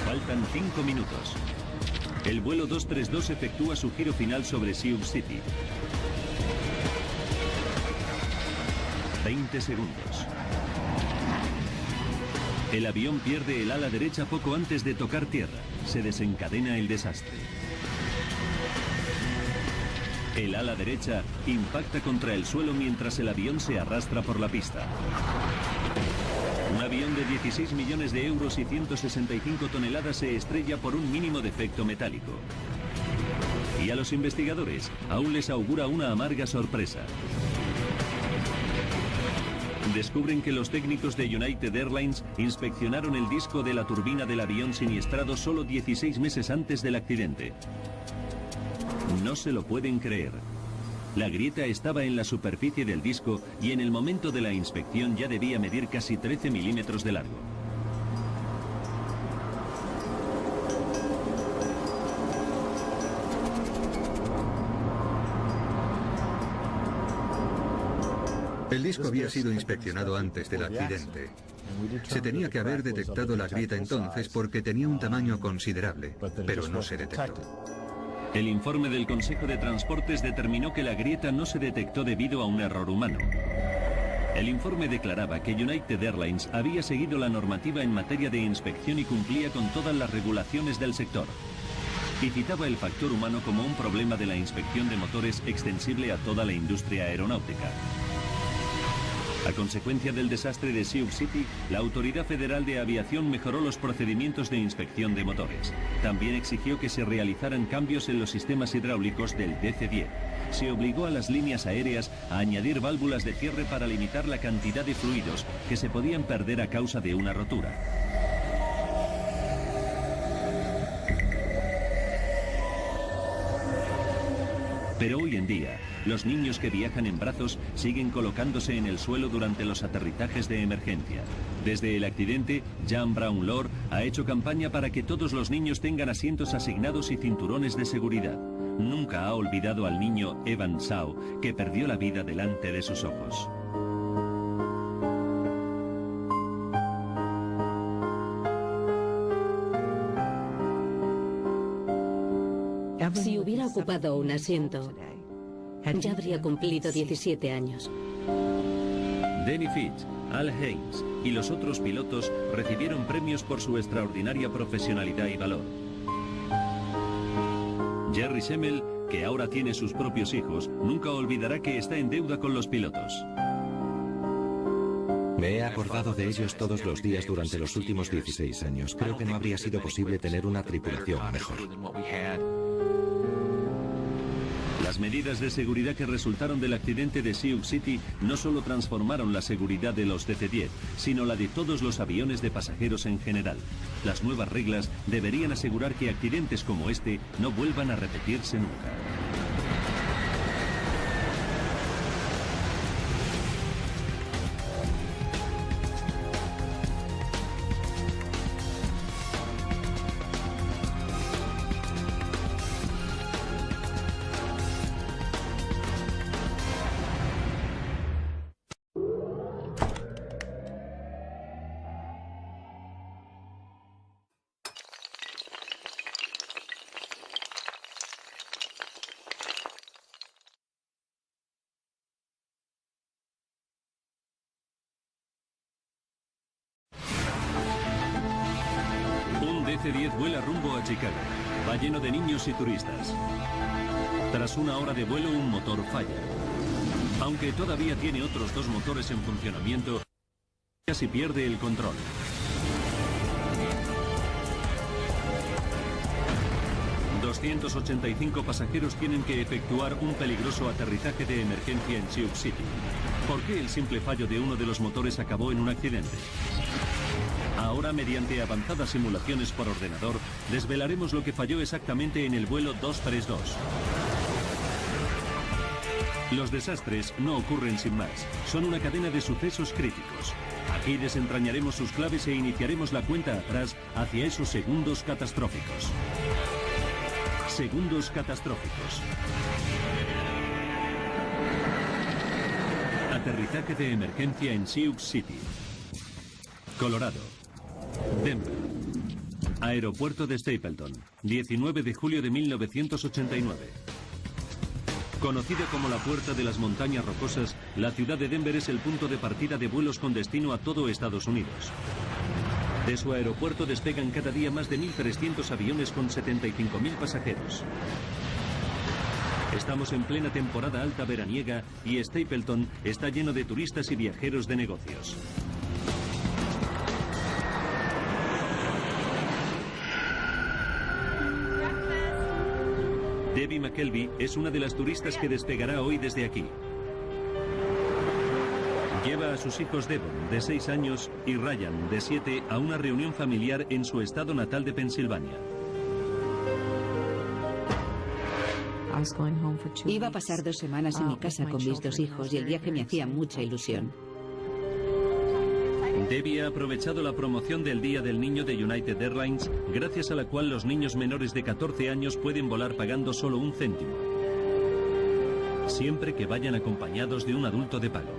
S1: Faltan 5 minutos. El vuelo 232 efectúa su giro final sobre Sioux City. 20 segundos. El avión pierde el ala derecha poco antes de tocar tierra. Se desencadena el desastre. El ala derecha impacta contra el suelo mientras el avión se arrastra por la pista. Un avión de 16 millones de euros y 165 toneladas se estrella por un mínimo defecto metálico. Y a los investigadores aún les augura una amarga sorpresa. Descubren que los técnicos de United Airlines inspeccionaron el disco de la turbina del avión siniestrado solo 16 meses antes del accidente. No se lo pueden creer. La grieta estaba en la superficie del disco y en el momento de la inspección ya debía medir casi 13 milímetros de largo.
S6: El disco había sido inspeccionado antes del accidente. Se tenía que haber detectado la grieta entonces porque tenía un tamaño considerable, pero no se detectó.
S1: El informe del Consejo de Transportes determinó que la grieta no se detectó debido a un error humano. El informe declaraba que United Airlines había seguido la normativa en materia de inspección y cumplía con todas las regulaciones del sector. Y citaba el factor humano como un problema de la inspección de motores extensible a toda la industria aeronáutica. A consecuencia del desastre de Sioux City, la Autoridad Federal de Aviación mejoró los procedimientos de inspección de motores. También exigió que se realizaran cambios en los sistemas hidráulicos del DC-10. Se obligó a las líneas aéreas a añadir válvulas de cierre para limitar la cantidad de fluidos que se podían perder a causa de una rotura. Pero hoy en día, los niños que viajan en brazos siguen colocándose en el suelo durante los aterrizajes de emergencia. Desde el accidente, Jan Brown Lord ha hecho campaña para que todos los niños tengan asientos asignados y cinturones de seguridad. Nunca ha olvidado al niño Evan Shaw, que perdió la vida delante de sus ojos.
S5: Si hubiera ocupado un asiento, ya habría cumplido 17 años.
S1: Danny Fitch, Al Haynes y los otros pilotos recibieron premios por su extraordinaria profesionalidad y valor. Jerry Schemmel, que ahora tiene sus propios hijos, nunca olvidará que está en deuda con los pilotos.
S4: Me he acordado de ellos todos los días durante los últimos 16 años. Creo que no habría sido posible tener una tripulación mejor.
S1: Las medidas de seguridad que resultaron del accidente de Sioux City no solo transformaron la seguridad de los DC-10, sino la de todos los aviones de pasajeros en general. Las nuevas reglas deberían asegurar que accidentes como este no vuelvan a repetirse nunca. DC-10 vuela rumbo a Chicago. Va lleno de niños y turistas. Tras una hora de vuelo, un motor falla. Aunque todavía tiene otros dos motores en funcionamiento, casi pierde el control. ...285 pasajeros tienen que efectuar un peligroso aterrizaje de emergencia en Sioux City. ¿Por qué el simple fallo de uno de los motores acabó en un accidente? Ahora, mediante avanzadas simulaciones por ordenador, desvelaremos lo que falló exactamente en el vuelo 232. Los desastres no ocurren sin más. Son una cadena de sucesos críticos. Aquí desentrañaremos sus claves e iniciaremos la cuenta atrás hacia esos segundos catastróficos. Segundos catastróficos. Aterrizaje de emergencia en Sioux City, Colorado. Denver. Aeropuerto de Stapleton, 19 de julio de 1989. Conocida como la Puerta de las Montañas Rocosas, la ciudad de Denver es el punto de partida de vuelos con destino a todo Estados Unidos. De su aeropuerto despegan cada día más de 1.300 aviones con 75.000 pasajeros. Estamos en plena temporada alta veraniega y Stapleton está lleno de turistas y viajeros de negocios. Debbie McKelvey es una de las turistas que despegará hoy desde aquí. Lleva a sus hijos Devon, de 6 años, y Ryan, de 7, a una reunión familiar en su estado natal de Pensilvania.
S2: Iba a pasar 2 semanas en mi casa con mis 2 hijos y el viaje me hacía mucha ilusión.
S1: Debbie ha aprovechado la promoción del Día del Niño de United Airlines, gracias a la cual los niños menores de 14 años pueden volar pagando solo 1 céntimo, siempre que vayan acompañados de un adulto de pago.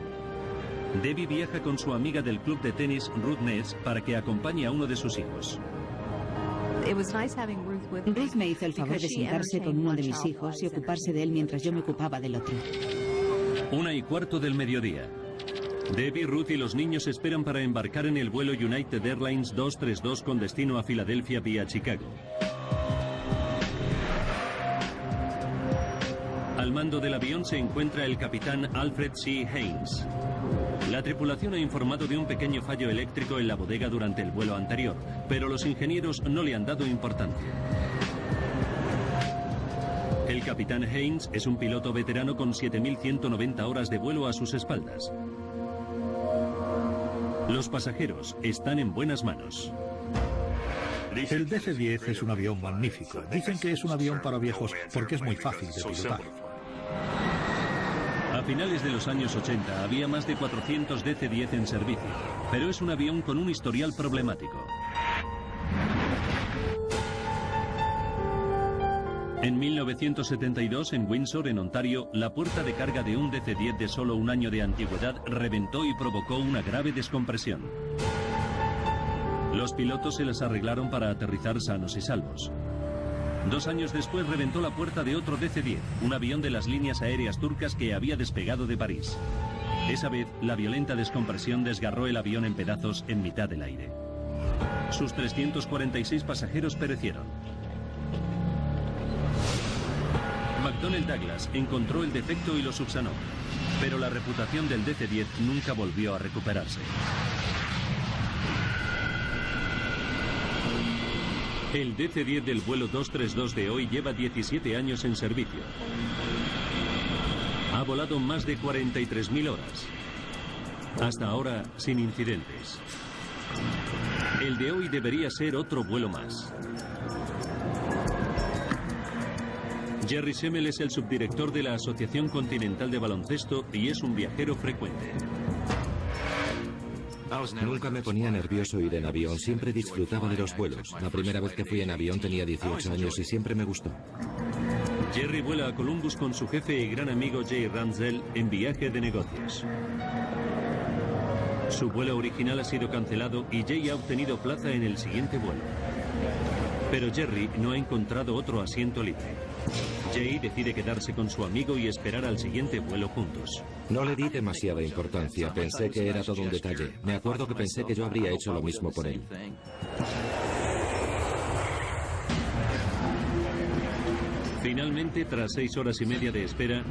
S1: Debbie viaja con su amiga del club de tenis, Ruth Ness, para que acompañe a uno de sus hijos.
S2: Ruth me hizo el favor de sentarse con uno de mis hijos y ocuparse de él mientras yo me ocupaba del otro.
S1: 1:15 del mediodía. Debbie, Ruth y los niños esperan para embarcar en el vuelo United Airlines 232 con destino a Filadelfia vía Chicago. Al mando del avión se encuentra el capitán Alfred C. Haynes. La tripulación ha informado de un pequeño fallo eléctrico en la bodega durante el vuelo anterior, pero los ingenieros no le han dado importancia. El capitán Haynes es un piloto veterano con 7.190 horas de vuelo a sus espaldas. Los pasajeros están en buenas manos.
S3: El DC-10 es un avión magnífico. Dicen que es un avión para viejos porque es muy fácil de pilotar.
S1: A finales de los años 80 había más de 400 DC-10 en servicio, pero es un avión con un historial problemático. En 1972, en Windsor, en Ontario, la puerta de carga de un DC-10 de solo un año de antigüedad reventó y provocó una grave descompresión. Los pilotos se las arreglaron para aterrizar sanos y salvos. 2 años después reventó la puerta de otro DC-10, un avión de las líneas aéreas turcas que había despegado de París. Esa vez, la violenta descompresión desgarró el avión en pedazos en mitad del aire. Sus 346 pasajeros perecieron. McDonnell Douglas encontró el defecto y lo subsanó, pero la reputación del DC-10 nunca volvió a recuperarse. El DC-10 del vuelo 232 de hoy lleva 17 años en servicio. Ha volado más de 43.000 horas. Hasta ahora, sin incidentes. El de hoy debería ser otro vuelo más. Jerry Semmel es el subdirector de la Asociación Continental de Baloncesto y es un viajero frecuente.
S4: Nunca me ponía nervioso ir en avión, siempre disfrutaba de los vuelos. La primera vez que fui en avión tenía 18 años y siempre me gustó.
S1: Jerry vuela a Columbus con su jefe y gran amigo Jay Ramsdell en viaje de negocios. Su vuelo original ha sido cancelado y Jay ha obtenido plaza en el siguiente vuelo. Pero Jerry no ha encontrado otro asiento libre. Jay decide quedarse con su amigo y esperar al siguiente vuelo juntos.
S4: No le di demasiada importancia, pensé que era todo un detalle. Me acuerdo que pensé que yo habría hecho lo mismo por él.
S1: Finalmente, tras 6 horas y media de espera,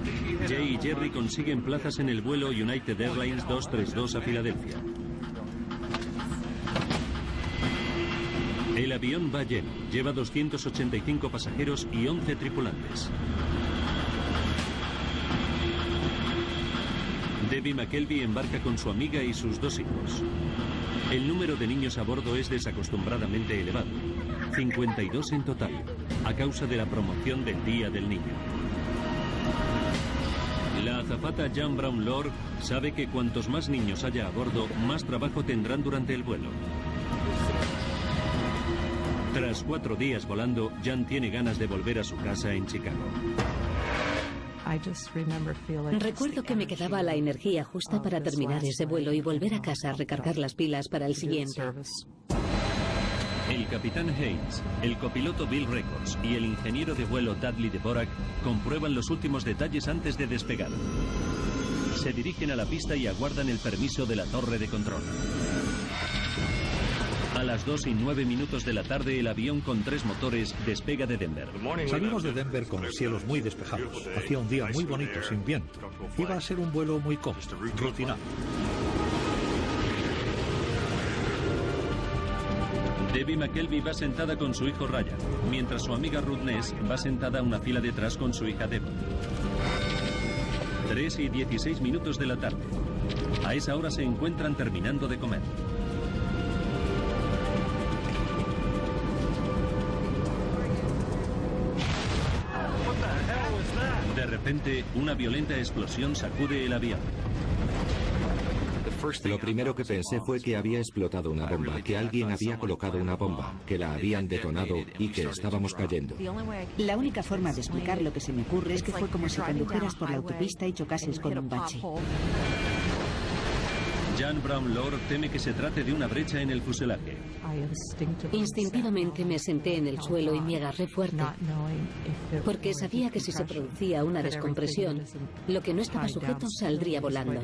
S1: Jay y Jerry consiguen plazas en el vuelo United Airlines 232 a Filadelfia. El avión va lleno, lleva 285 pasajeros y 11 tripulantes. Debbie McKelvey embarca con su amiga y sus 2 hijos. El número de niños a bordo es desacostumbradamente elevado, 52 en total, a causa de la promoción del Día del Niño. La azafata Jan Brown Lord sabe que cuantos más niños haya a bordo, más trabajo tendrán durante el vuelo. Tras 4 días volando, Jan tiene ganas de volver a su casa en Chicago.
S5: Recuerdo que me quedaba la energía justa para terminar ese vuelo y volver a casa a recargar las pilas para el siguiente.
S1: El capitán Haynes, el copiloto Bill Records y el ingeniero de vuelo Dudley Dvorak comprueban los últimos detalles antes de despegar. Se dirigen a la pista y aguardan el permiso de la torre de control. A las 2:09 de la tarde, el avión con 3 motores despega de Denver.
S3: Salimos de Denver con los cielos muy despejados. Hacía un día muy bonito, sin viento. Iba a ser un vuelo muy cómodo, rutinario.
S1: Debbie McKelvey va sentada con su hijo Ryan, mientras su amiga Ruth Ness va sentada a una fila detrás con su hija Devon. 3:16 de la tarde. A esa hora se encuentran terminando de comer. De repente, una violenta explosión sacude el avión.
S4: Lo primero que pensé fue que había explotado una bomba, que alguien había colocado una bomba, que la habían detonado y que estábamos cayendo.
S2: La única forma de explicar lo que se me ocurre es que fue como si condujeras por la autopista y chocases con un bache.
S1: Jan Brownlow teme que se trate de una brecha en el fuselaje.
S5: Instintivamente me senté en el suelo y me agarré fuerte, porque sabía que si se producía una descompresión, lo que no estaba sujeto saldría volando.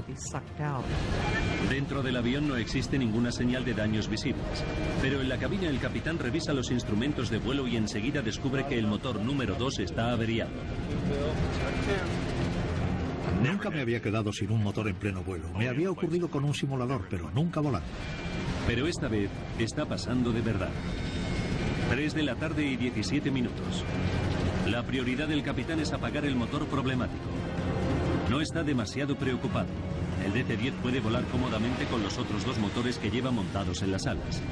S1: Dentro del avión no existe ninguna señal de daños visibles, pero en la cabina el capitán revisa los instrumentos de vuelo y enseguida descubre que el motor número 2 está averiado.
S3: Nunca me había quedado sin un motor en pleno vuelo. Me había ocurrido con un simulador, pero nunca volando.
S1: Pero esta vez está pasando de verdad. 3 de la tarde y 17 minutos. La prioridad del capitán es apagar el motor problemático. No está demasiado preocupado. El DC-10 puede volar cómodamente con los otros 2 motores que lleva montados en las alas.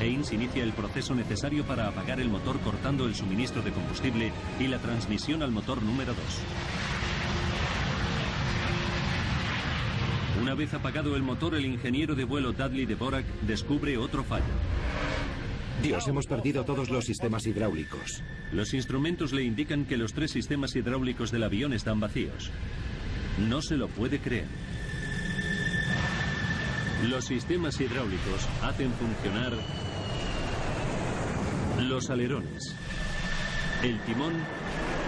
S1: Haynes inicia el proceso necesario para apagar el motor cortando el suministro de combustible y la transmisión al motor número 2. Una vez apagado el motor, el ingeniero de vuelo Dudley Dvorak descubre otro fallo.
S4: Dios, hemos perdido todos los sistemas hidráulicos.
S1: Los instrumentos le indican que los 3 sistemas hidráulicos del avión están vacíos. No se lo puede creer. Los sistemas hidráulicos hacen funcionar los alerones, el timón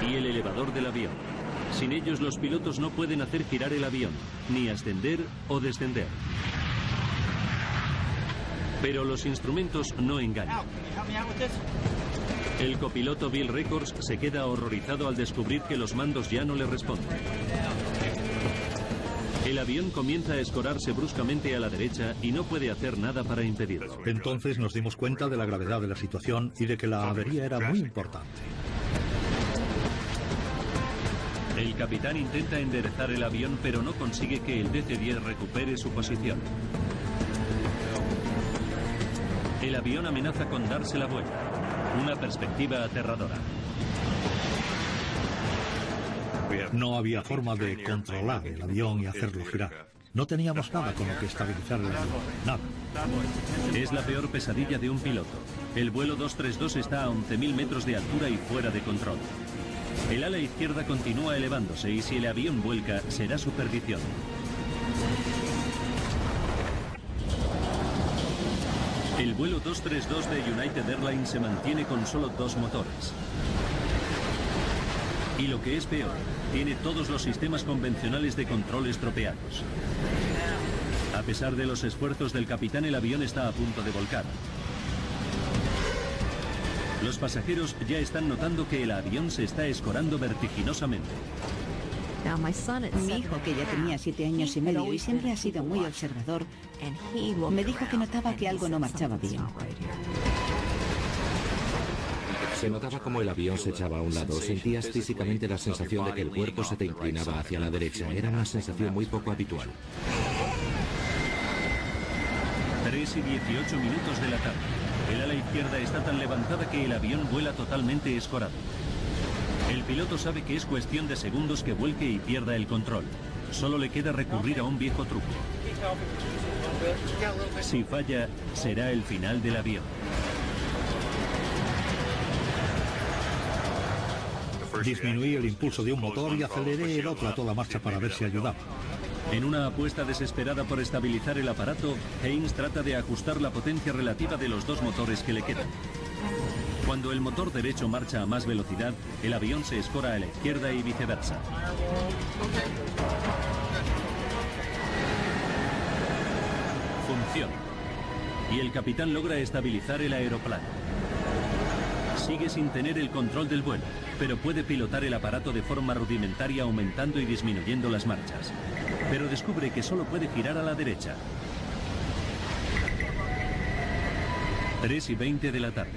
S1: y el elevador del avión. Sin ellos los pilotos no pueden hacer girar el avión, ni ascender o descender. Pero los instrumentos no engañan. El copiloto Bill Records se queda horrorizado al descubrir que los mandos ya no le responden. El avión comienza a escorarse bruscamente a la derecha y no puede hacer nada para impedirlo.
S3: Entonces nos dimos cuenta de la gravedad de la situación y de que la avería era muy importante.
S1: El capitán intenta enderezar el avión, pero no consigue que el DC-10 recupere su posición. El avión amenaza con darse la vuelta. Una perspectiva aterradora.
S3: No había forma de controlar el avión y hacerlo girar. No teníamos nada con lo que estabilizar el avión. Nada.
S1: Es la peor pesadilla de un piloto. El vuelo 232 está a 11.000 metros de altura y fuera de control. El ala izquierda continúa elevándose y si el avión vuelca, será su perdición. El vuelo 232 de United Airlines se mantiene con solo 2 motores. Y lo que es peor, tiene todos los sistemas convencionales de control estropeados. A pesar de los esfuerzos del capitán, el avión está a punto de volcar. Los pasajeros ya están notando que el avión se está escorando vertiginosamente.
S2: Mi hijo, que ya tenía 7 años y medio y siempre ha sido muy observador, me dijo que notaba que algo no marchaba bien.
S4: Se notaba como el avión se echaba a un lado. Sentías físicamente la sensación de que el cuerpo se te inclinaba hacia la derecha. Era una sensación muy poco habitual.
S1: 3 y 18 minutos de la tarde. El ala izquierda está tan levantada que el avión vuela totalmente escorado. El piloto sabe que es cuestión de segundos que vuelque y pierda el control. Solo le queda recurrir a un viejo truco. Si falla, será el final del avión.
S3: Disminuí el impulso de un motor y aceleré el otro a toda marcha para ver si ayudaba.
S1: En una apuesta desesperada por estabilizar el aparato, Haynes trata de ajustar la potencia relativa de los 2 motores que le quedan. Cuando el motor derecho marcha a más velocidad, el avión se escora a la izquierda y viceversa. Funciona. Y el capitán logra estabilizar el aeroplano. Sigue sin tener el control del vuelo, pero puede pilotar el aparato de forma rudimentaria aumentando y disminuyendo las marchas. Pero descubre que solo puede girar a la derecha. 3 y 20 de la tarde.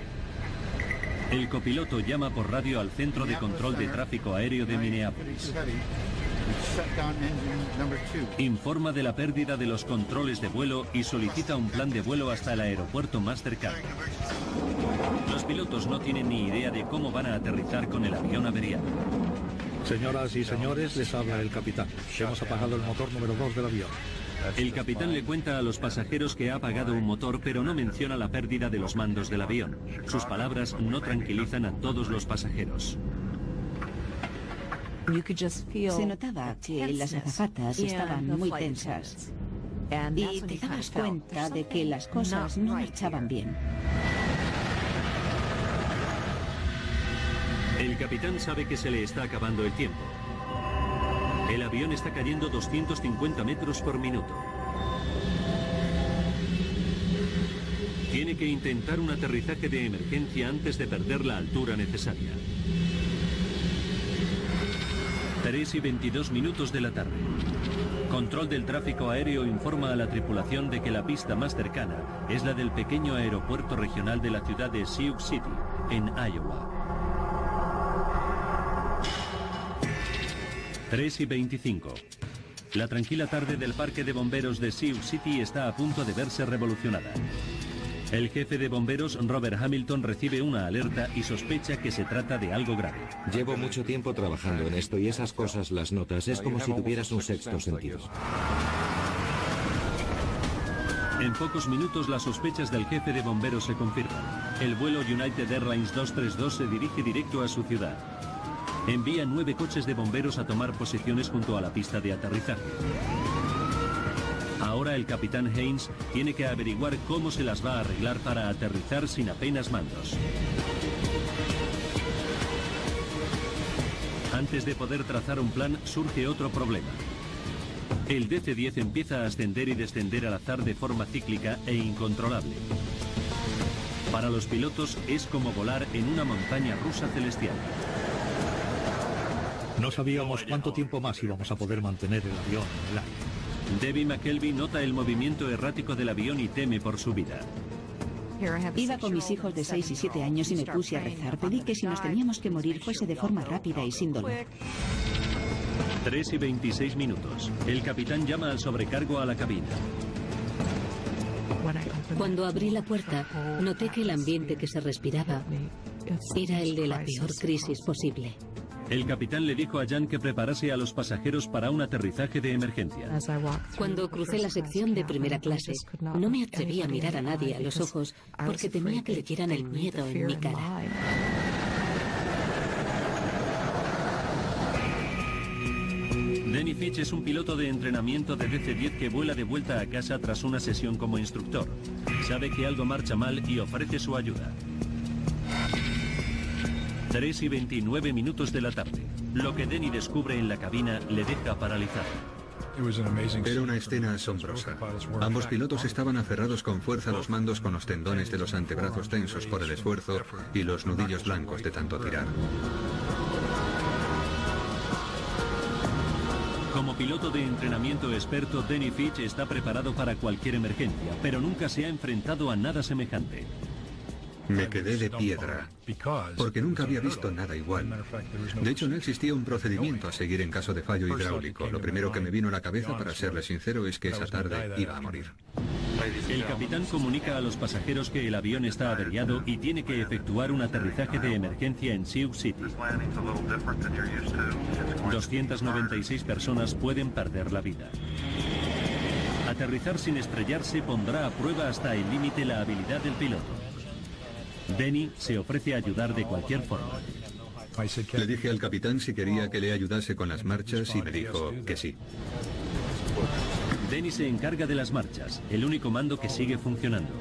S1: El copiloto llama por radio al Centro de Control de Tráfico Aéreo de Minneapolis. Informa de la pérdida de los controles de vuelo y solicita un plan de vuelo hasta el aeropuerto más cercano. Los pilotos no tienen ni idea de cómo van a aterrizar con el avión averiado.
S3: Señoras y señores, les habla el capitán. Hemos apagado el motor número 2 del avión.
S1: El capitán le cuenta a los pasajeros que ha apagado un motor, pero no menciona la pérdida de los mandos del avión. Sus palabras no tranquilizan a todos los pasajeros.
S2: Se notaba que las azafatas estaban muy tensas. Y te dabas cuenta de que las cosas no marchaban bien.
S1: El capitán sabe que se le está acabando el tiempo. El avión está cayendo 250 metros por minuto. Tiene que intentar un aterrizaje de emergencia antes de perder la altura necesaria. 3:22 de la tarde. Control del tráfico aéreo informa a la tripulación de que la pista más cercana es la del pequeño aeropuerto regional de la ciudad de Sioux City, en Iowa. 3:25. La tranquila tarde del parque de bomberos de Sioux City está a punto de verse revolucionada. El jefe de bomberos, Robert Hamilton, recibe una alerta y sospecha que se trata de algo grave.
S4: Llevo mucho tiempo trabajando en esto y esas cosas las notas. Es como si tuvieras un sexto sentido.
S1: En pocos minutos las sospechas del jefe de bomberos se confirman. El vuelo United Airlines 232 se dirige directo a su ciudad. Envía 9 coches de bomberos a tomar posiciones junto a la pista de aterrizaje. Ahora el capitán Haynes tiene que averiguar cómo se las va a arreglar para aterrizar sin apenas mandos. Antes de poder trazar un plan, surge otro problema. El DC-10 empieza a ascender y descender al azar de forma cíclica e incontrolable. Para los pilotos es como volar en una montaña rusa celestial.
S3: No sabíamos cuánto tiempo más íbamos a poder mantener el avión en el aire.
S1: Debbie McKelvey nota el movimiento errático del avión y teme por su vida.
S2: Iba con mis hijos de 6 y 7 años y me puse a rezar. Pedí que si nos teníamos que morir fuese de forma rápida y sin dolor.
S1: 3:26. El capitán llama al sobrecargo a la cabina.
S5: Cuando abrí la puerta, noté que el ambiente que se respiraba era el de la peor crisis posible.
S1: El capitán le dijo a Jan que preparase a los pasajeros para un aterrizaje de emergencia.
S5: Cuando crucé la sección de primera clase, no me atreví a mirar a nadie a los ojos porque temía que leyeran el miedo en mi cara.
S1: Denny Fitch es un piloto de entrenamiento de DC-10 que vuela de vuelta a casa tras una sesión como instructor. Sabe que algo marcha mal y ofrece su ayuda. 3:29 de la tarde. Lo que Denny descubre en la cabina le deja paralizado.
S6: Era una escena asombrosa. Ambos pilotos estaban aferrados con fuerza a los mandos con los tendones de los antebrazos tensos por el esfuerzo y los nudillos blancos de tanto tirar.
S1: Como piloto de entrenamiento experto, Denny Fitch está preparado para cualquier emergencia, pero nunca se ha enfrentado a nada semejante.
S6: Me quedé de piedra, porque nunca había visto nada igual. De hecho, no existía un procedimiento a seguir en caso de fallo hidráulico. Lo primero que me vino a la cabeza, para serle sincero, es que esa tarde iba a morir.
S1: El capitán comunica a los pasajeros que el avión está averiado y tiene que efectuar un aterrizaje de emergencia en Sioux City. 296 personas pueden perder la vida. Aterrizar sin estrellarse pondrá a prueba hasta el límite la habilidad del piloto. Denny se ofrece a ayudar de cualquier forma.
S6: Le dije al capitán si quería que le ayudase con las marchas y me dijo que sí.
S1: Denny se encarga de las marchas, el único mando que sigue funcionando.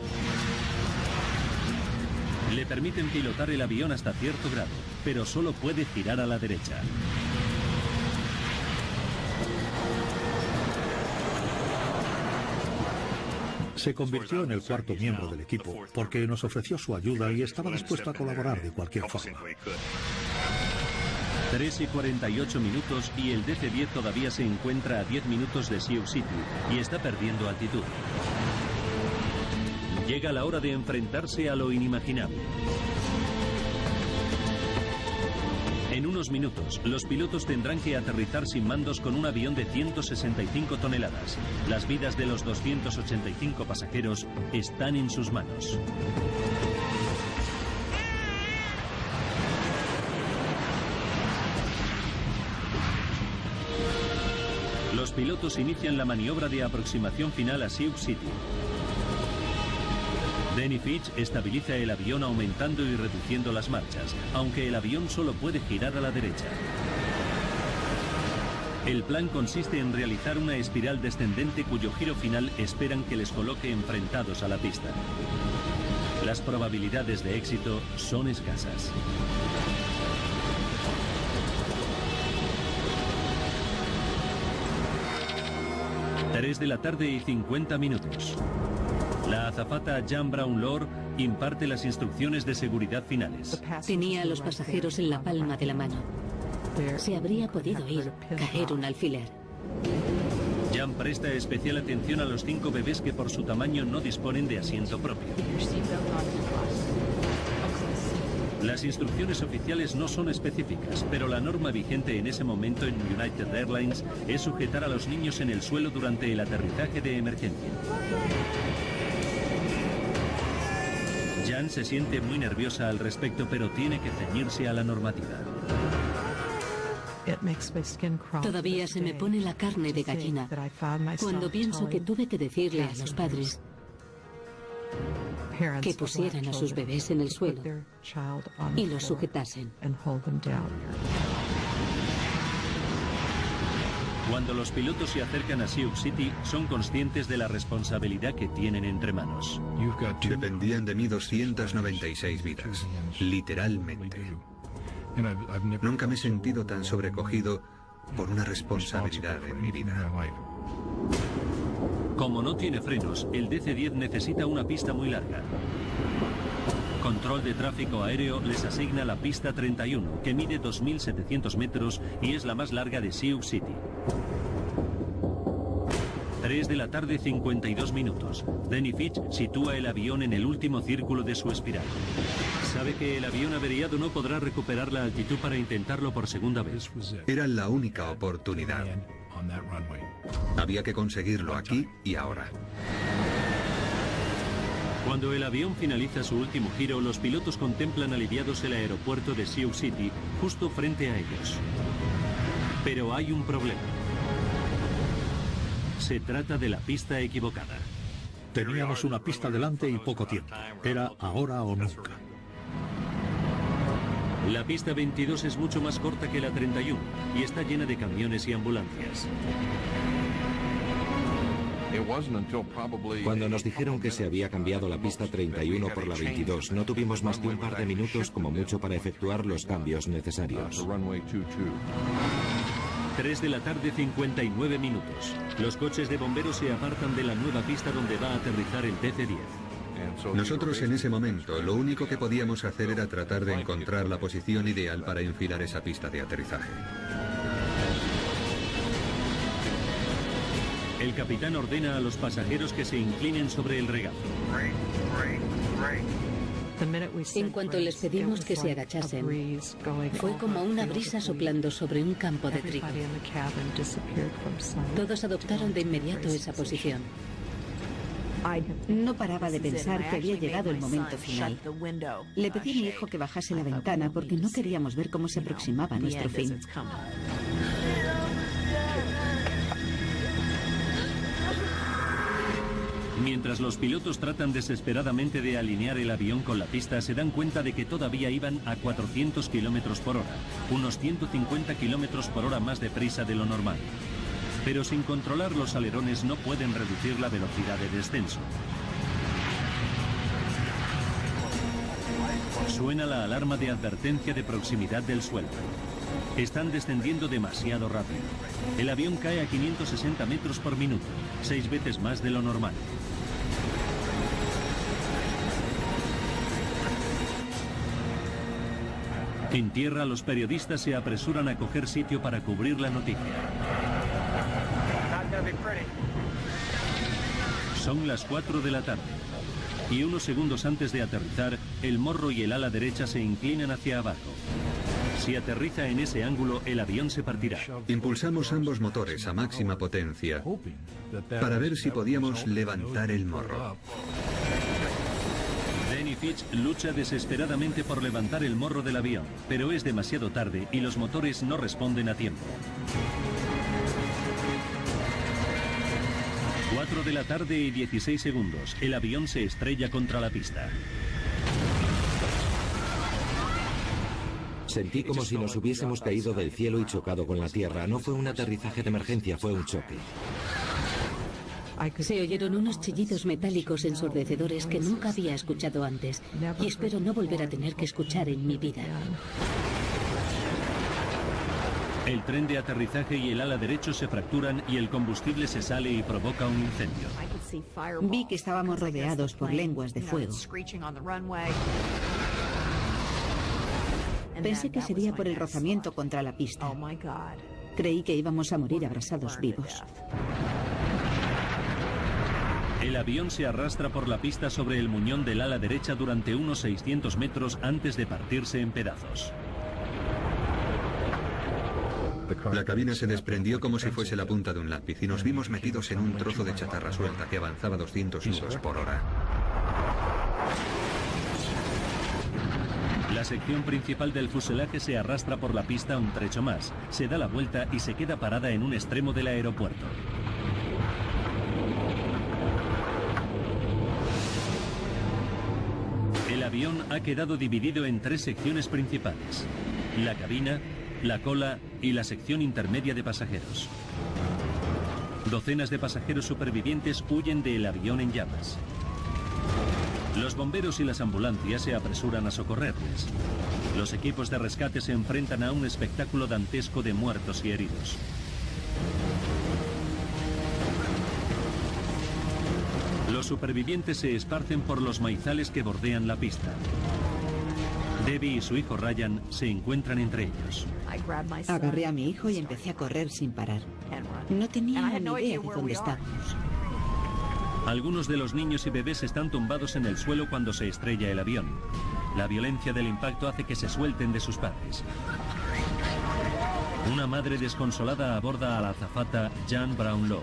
S1: Le permiten pilotar el avión hasta cierto grado, pero solo puede girar a la derecha.
S3: Se convirtió en el cuarto miembro del equipo porque nos ofreció su ayuda y estaba dispuesto a colaborar de cualquier forma.
S1: 3:48 y el DC-10 todavía se encuentra a 10 minutos de Sioux City y está perdiendo altitud. Llega la hora de enfrentarse a lo inimaginable. En unos minutos, los pilotos tendrán que aterrizar sin mandos con un avión de 165 toneladas. Las vidas de los 285 pasajeros están en sus manos. Los pilotos inician la maniobra de aproximación final a Sioux City. Denny Fitch estabiliza el avión aumentando y reduciendo las marchas, aunque el avión solo puede girar a la derecha. El plan consiste en realizar una espiral descendente cuyo giro final esperan que les coloque enfrentados a la pista. Las probabilidades de éxito son escasas. 3 de la tarde y 50 minutos. La azafata Jan Brownlow imparte las instrucciones de seguridad finales.
S5: Tenía a los pasajeros en la palma de la mano. Se habría podido caer un alfiler.
S1: Jan presta especial atención a los 5 bebés que por su tamaño no disponen de asiento propio. Las instrucciones oficiales no son específicas, pero la norma vigente en ese momento en United Airlines es sujetar a los niños en el suelo durante el aterrizaje de emergencia. Jan se siente muy nerviosa al respecto, pero tiene que ceñirse a la normativa.
S5: Todavía se me pone la carne de gallina cuando pienso que tuve que decirle a los padres que pusieran a sus bebés en el suelo y los sujetasen.
S1: Cuando los pilotos se acercan a Sioux City, son conscientes de la responsabilidad que tienen entre manos.
S6: Dependían de mí 296 vidas, literalmente. Nunca me he sentido tan sobrecogido por una responsabilidad en mi vida.
S1: Como no tiene frenos, el DC-10 necesita una pista muy larga. Control de tráfico aéreo les asigna la pista 31, que mide 2.700 metros y es la más larga de Sioux City. 3 de la tarde, 52 minutos. Denny Fitch sitúa el avión en el último círculo de su espiral. Sabe que el avión averiado no podrá recuperar la altitud para intentarlo por segunda vez.
S6: Era la única oportunidad. Había que conseguirlo aquí y ahora.
S1: Cuando el avión finaliza su último giro, los pilotos contemplan aliviados el aeropuerto de Sioux City, justo frente a ellos. Pero hay un problema. Se trata de la pista equivocada.
S3: Teníamos una pista delante y poco tiempo. Era ahora o nunca.
S1: La pista 22 es mucho más corta que la 31 y está llena de camiones y ambulancias.
S4: Cuando nos dijeron que se había cambiado la pista 31 por la 22, no tuvimos más que un par de minutos como mucho para efectuar los cambios necesarios.
S1: 3 de la tarde, 59 minutos. Los coches de bomberos se apartan de la nueva pista donde va a aterrizar el DC-10.
S6: Nosotros en ese momento lo único que podíamos hacer era tratar de encontrar la posición ideal para enfilar esa pista de aterrizaje.
S1: El capitán ordena a los pasajeros que se inclinen sobre el regazo.
S5: En cuanto les pedimos que se agachasen, fue como una brisa soplando sobre un campo de trigo. Todos adoptaron de inmediato esa posición.
S2: No paraba de pensar que había llegado el momento final. Le pedí a mi hijo que bajase la ventana porque no queríamos ver cómo se aproximaba nuestro fin.
S1: Mientras los pilotos tratan desesperadamente de alinear el avión con la pista, se dan cuenta de que todavía iban a 400 kilómetros por hora, unos 150 kilómetros por hora más deprisa de lo normal. Pero sin controlar los alerones no pueden reducir la velocidad de descenso. Suena la alarma de advertencia de proximidad del suelo. Están descendiendo demasiado rápido. El avión cae a 560 metros por minuto, 6 veces más de lo normal. En tierra, los periodistas se apresuran a coger sitio para cubrir la noticia. Son las 4 de la tarde. Y unos segundos antes de aterrizar, el morro y el ala derecha se inclinan hacia abajo. Si aterriza en ese ángulo, el avión se partirá.
S6: Impulsamos ambos motores a máxima potencia para ver si podíamos levantar el morro.
S1: Denny Fitch lucha desesperadamente por levantar el morro del avión, pero es demasiado tarde y los motores no responden a tiempo. 4 de la tarde y 16 segundos. El avión se estrella contra la pista.
S4: Sentí como si nos hubiésemos caído del cielo y chocado con la tierra. No fue un aterrizaje de emergencia, fue un choque.
S5: Se oyeron unos chillidos metálicos ensordecedores que nunca había escuchado antes, y espero no volver a tener que escuchar en mi vida.
S1: El tren de aterrizaje y el ala derecho se fracturan y el combustible se sale y provoca un incendio.
S2: Vi que estábamos rodeados por lenguas de fuego. Pensé que sería por el rozamiento contra la pista. Creí que íbamos a morir abrasados vivos.
S1: El avión se arrastra por la pista sobre el muñón del ala derecha durante unos 600 metros antes de partirse en pedazos.
S6: La cabina se desprendió como si fuese la punta de un lápiz y nos vimos metidos en un trozo de chatarra suelta que avanzaba a 200 nudos por hora.
S1: La sección principal del fuselaje se arrastra por la pista un trecho más, se da la vuelta y se queda parada en un extremo del aeropuerto. El avión ha quedado dividido en 3 secciones principales: la cabina, la cola y la sección intermedia de pasajeros. Docenas de pasajeros supervivientes huyen del avión en llamas. Los bomberos y las ambulancias se apresuran a socorrerles. Los equipos de rescate se enfrentan a un espectáculo dantesco de muertos y heridos. Los supervivientes se esparcen por los maizales que bordean la pista. Debbie y su hijo Ryan se encuentran entre ellos.
S2: Agarré a mi hijo y empecé a correr sin parar. No tenía ni idea de dónde estábamos.
S1: Algunos de los niños y bebés están tumbados en el suelo cuando se estrella el avión. La violencia del impacto hace que se suelten de sus padres. Una madre desconsolada aborda a la azafata Jan Brownlow.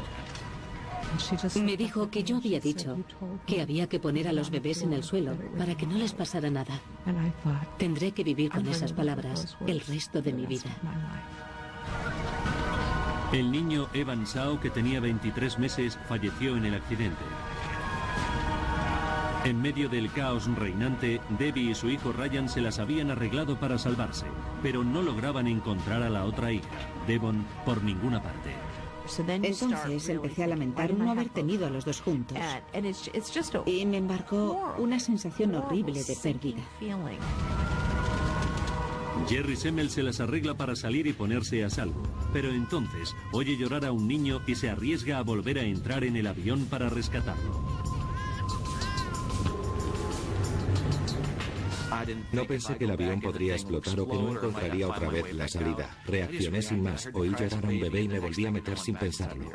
S5: Me dijo que yo había dicho que había que poner a los bebés en el suelo para que no les pasara nada. Tendré que vivir con esas palabras el resto de mi vida.
S1: El niño Evan Sao, que tenía 23 meses, falleció en el accidente. En medio del caos reinante, Debbie y su hijo Ryan se las habían arreglado para salvarse, pero no lograban encontrar a la otra hija, Devon, por ninguna parte.
S2: Entonces empecé a lamentar no haber tenido a los dos juntos. Y me embarcó una sensación horrible de pérdida.
S1: Jerry Semmel se las arregla para salir y ponerse a salvo, pero entonces oye llorar a un niño y se arriesga a volver a entrar en el avión para rescatarlo.
S4: No pensé que el avión podría explotar o que no encontraría otra vez la salida. Reaccioné sin más, oí llorar a un bebé y me volví a meter sin pensarlo.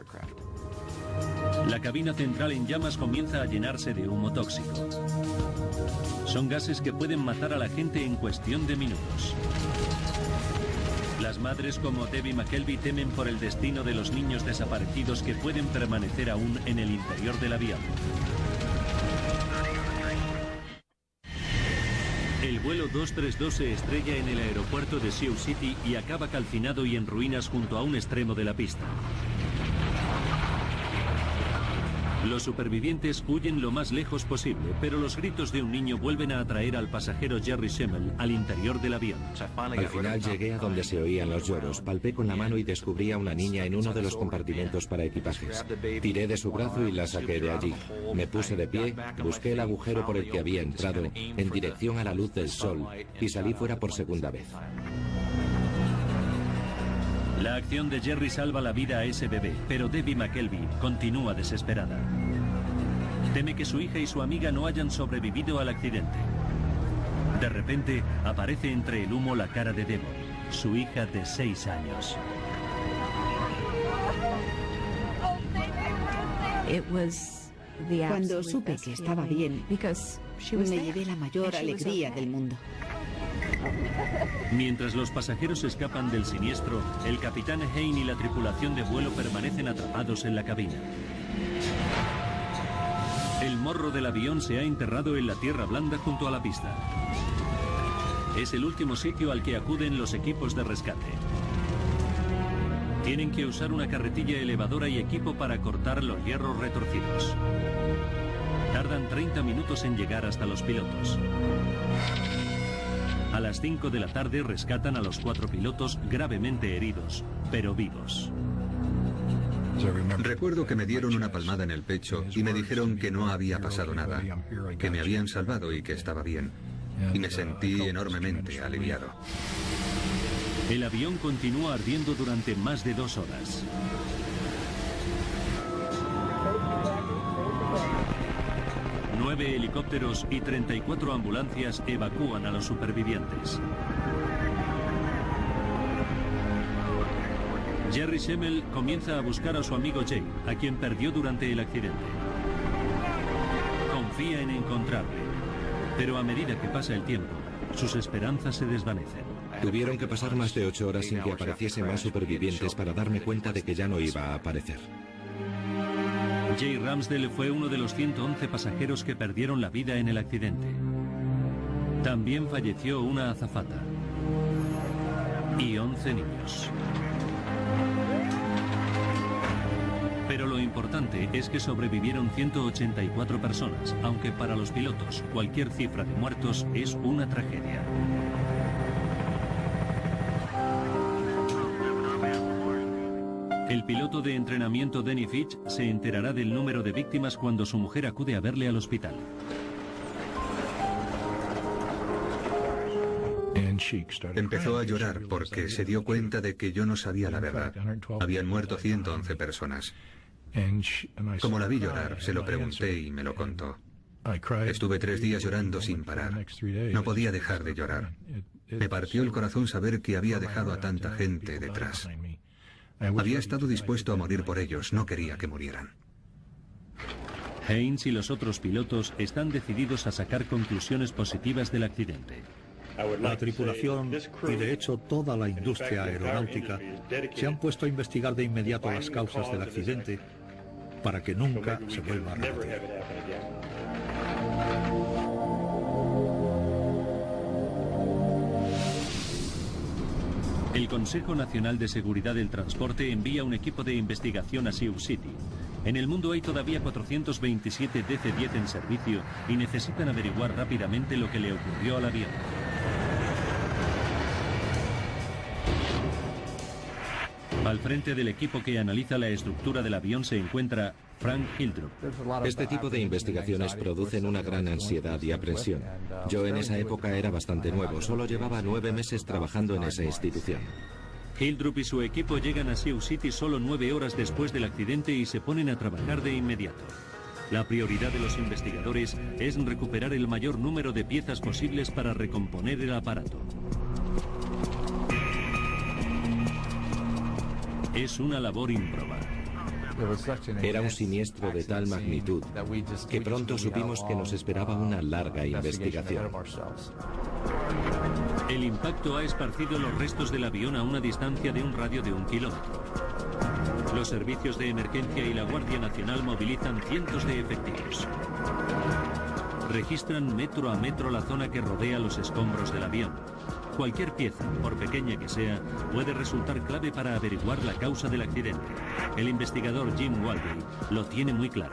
S1: La cabina central en llamas comienza a llenarse de humo tóxico. Son gases que pueden matar a la gente en cuestión de minutos. Las madres como Debbie McKelvey temen por el destino de los niños desaparecidos que pueden permanecer aún en el interior del avión. El vuelo 232 se estrella en el aeropuerto de Sioux City y acaba calcinado y en ruinas junto a un extremo de la pista. Los supervivientes huyen lo más lejos posible, pero los gritos de un niño vuelven a atraer al pasajero Jerry Semmel al interior del avión.
S4: Al final llegué a donde se oían los lloros, palpé con la mano y descubrí a una niña en uno de los compartimentos para equipajes. Tiré de su brazo y la saqué de allí. Me puse de pie, busqué el agujero por el que había entrado, en dirección a la luz del sol, y salí fuera por segunda vez.
S1: La acción de Jerry salva la vida a ese bebé, pero Debbie McKelvey continúa desesperada. Teme que su hija y su amiga no hayan sobrevivido al accidente. De repente, aparece entre el humo la cara de Devon, su hija de 6 años.
S2: Cuando supe que estaba bien, me llevé la mayor alegría del mundo.
S1: Mientras los pasajeros escapan del siniestro, el capitán Hein y la tripulación de vuelo permanecen atrapados en la cabina. El morro del avión se ha enterrado en la tierra blanda junto a la pista. Es el último sitio al que acuden los equipos de rescate. Tienen que usar una carretilla elevadora y equipo para cortar los hierros retorcidos. Tardan 30 minutos en llegar hasta los pilotos. A las 5 de la tarde rescatan a los 4 pilotos gravemente heridos, pero vivos.
S6: Recuerdo que me dieron una palmada en el pecho y me dijeron que no había pasado nada, que me habían salvado y que estaba bien. Y me sentí enormemente aliviado.
S1: El avión continúa ardiendo durante más de 2 horas. Nueve helicópteros y 34 ambulancias evacúan a los supervivientes. Jerry Schemmel comienza a buscar a su amigo Jay, a quien perdió durante el accidente. Confía en encontrarle, pero a medida que pasa el tiempo, sus esperanzas se desvanecen.
S4: Tuvieron que pasar más de 8 horas sin que apareciesen más supervivientes para darme cuenta de que ya no iba a aparecer.
S1: Jay Ramsdell fue uno de los 111 pasajeros que perdieron la vida en el accidente. También falleció una azafata y 11 niños. Pero lo importante es que sobrevivieron 184 personas, aunque para los pilotos cualquier cifra de muertos es una tragedia. El piloto de entrenamiento Denny Fitch se enterará del número de víctimas cuando su mujer acude a verle al hospital.
S6: Empezó a llorar porque se dio cuenta de que yo no sabía la verdad. Habían muerto 111 personas. Como la vi llorar, se lo pregunté y me lo contó. Estuve 3 días llorando sin parar. No podía dejar de llorar. Me partió el corazón saber que había dejado a tanta gente detrás. Había estado dispuesto a morir por ellos, no quería que murieran.
S1: Haynes y los otros pilotos están decididos a sacar conclusiones positivas del accidente.
S3: La tripulación y de hecho toda la industria aeronáutica se han puesto a investigar de inmediato las causas del accidente para que nunca se vuelva a repetir.
S1: El Consejo Nacional de Seguridad del Transporte envía un equipo de investigación a Sioux City. En el mundo hay todavía 427 DC-10 en servicio y necesitan averiguar rápidamente lo que le ocurrió al avión. Al frente del equipo que analiza la estructura del avión se encuentra Frank Hildrup.
S4: Este tipo de investigaciones producen una gran ansiedad y aprensión. Yo en esa época era bastante nuevo, solo llevaba 9 meses trabajando en esa institución.
S1: Hildrup y su equipo llegan a Sioux City solo 9 horas después del accidente y se ponen a trabajar de inmediato. La prioridad de los investigadores es recuperar el mayor número de piezas posibles para recomponer el aparato. Es una labor ímproba.
S4: Era un siniestro de tal magnitud que pronto supimos que nos esperaba una larga investigación.
S1: El impacto ha esparcido los restos del avión a una distancia de un radio de 1 kilómetro. Los servicios de emergencia y la Guardia Nacional movilizan cientos de efectivos. Registran metro a metro la zona que rodea los escombros del avión. Cualquier pieza, por pequeña que sea, puede resultar clave para averiguar la causa del accidente. El investigador Jim Walby lo tiene muy claro.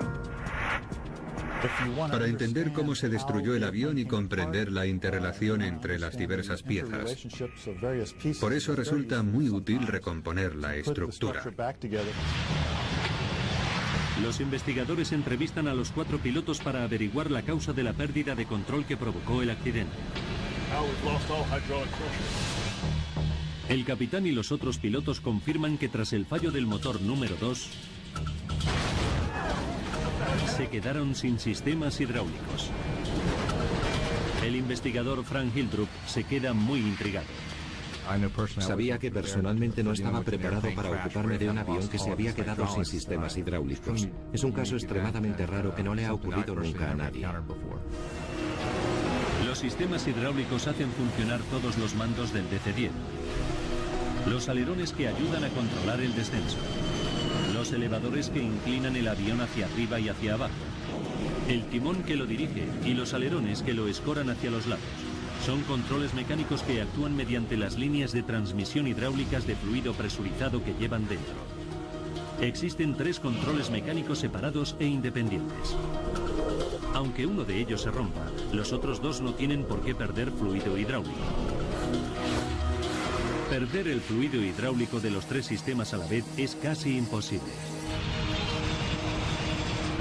S6: Para entender cómo se destruyó el avión y comprender la interrelación entre las diversas piezas. Por eso resulta muy útil recomponer la estructura.
S1: Los investigadores entrevistan a los 4 pilotos para averiguar la causa de la pérdida de control que provocó el accidente. El capitán y los otros pilotos confirman que tras el fallo del motor número 2, se quedaron sin sistemas hidráulicos. El investigador Frank Hildrup se queda muy intrigado.
S4: Sabía que personalmente no estaba preparado para ocuparme de un avión que se había quedado sin sistemas hidráulicos. Es un caso extremadamente raro que no le ha ocurrido nunca a nadie.
S1: Los sistemas hidráulicos hacen funcionar todos los mandos del DC-10. Los alerones que ayudan a controlar el descenso. Los elevadores que inclinan el avión hacia arriba y hacia abajo. El timón que lo dirige y los alerones que lo escoran hacia los lados. Son controles mecánicos que actúan mediante las líneas de transmisión hidráulicas de fluido presurizado que llevan dentro. Existen 3 controles mecánicos separados e independientes. Aunque uno de ellos se rompa, los otros 2 no tienen por qué perder fluido hidráulico. Perder el fluido hidráulico de los 3 sistemas a la vez es casi imposible.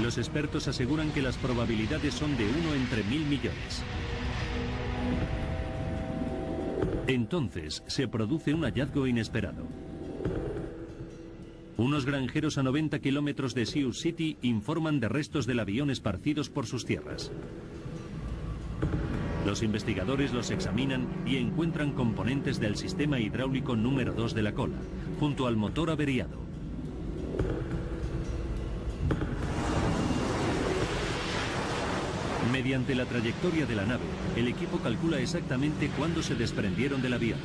S1: Los expertos aseguran que las probabilidades son de 1 entre 1000 millones. Entonces se produce un hallazgo inesperado. Unos granjeros a 90 kilómetros de Sioux City informan de restos del avión esparcidos por sus tierras. Los investigadores los examinan y encuentran componentes del sistema hidráulico número 2 de la cola, junto al motor averiado. Mediante la trayectoria de la nave, el equipo calcula exactamente cuándo se desprendieron del avión.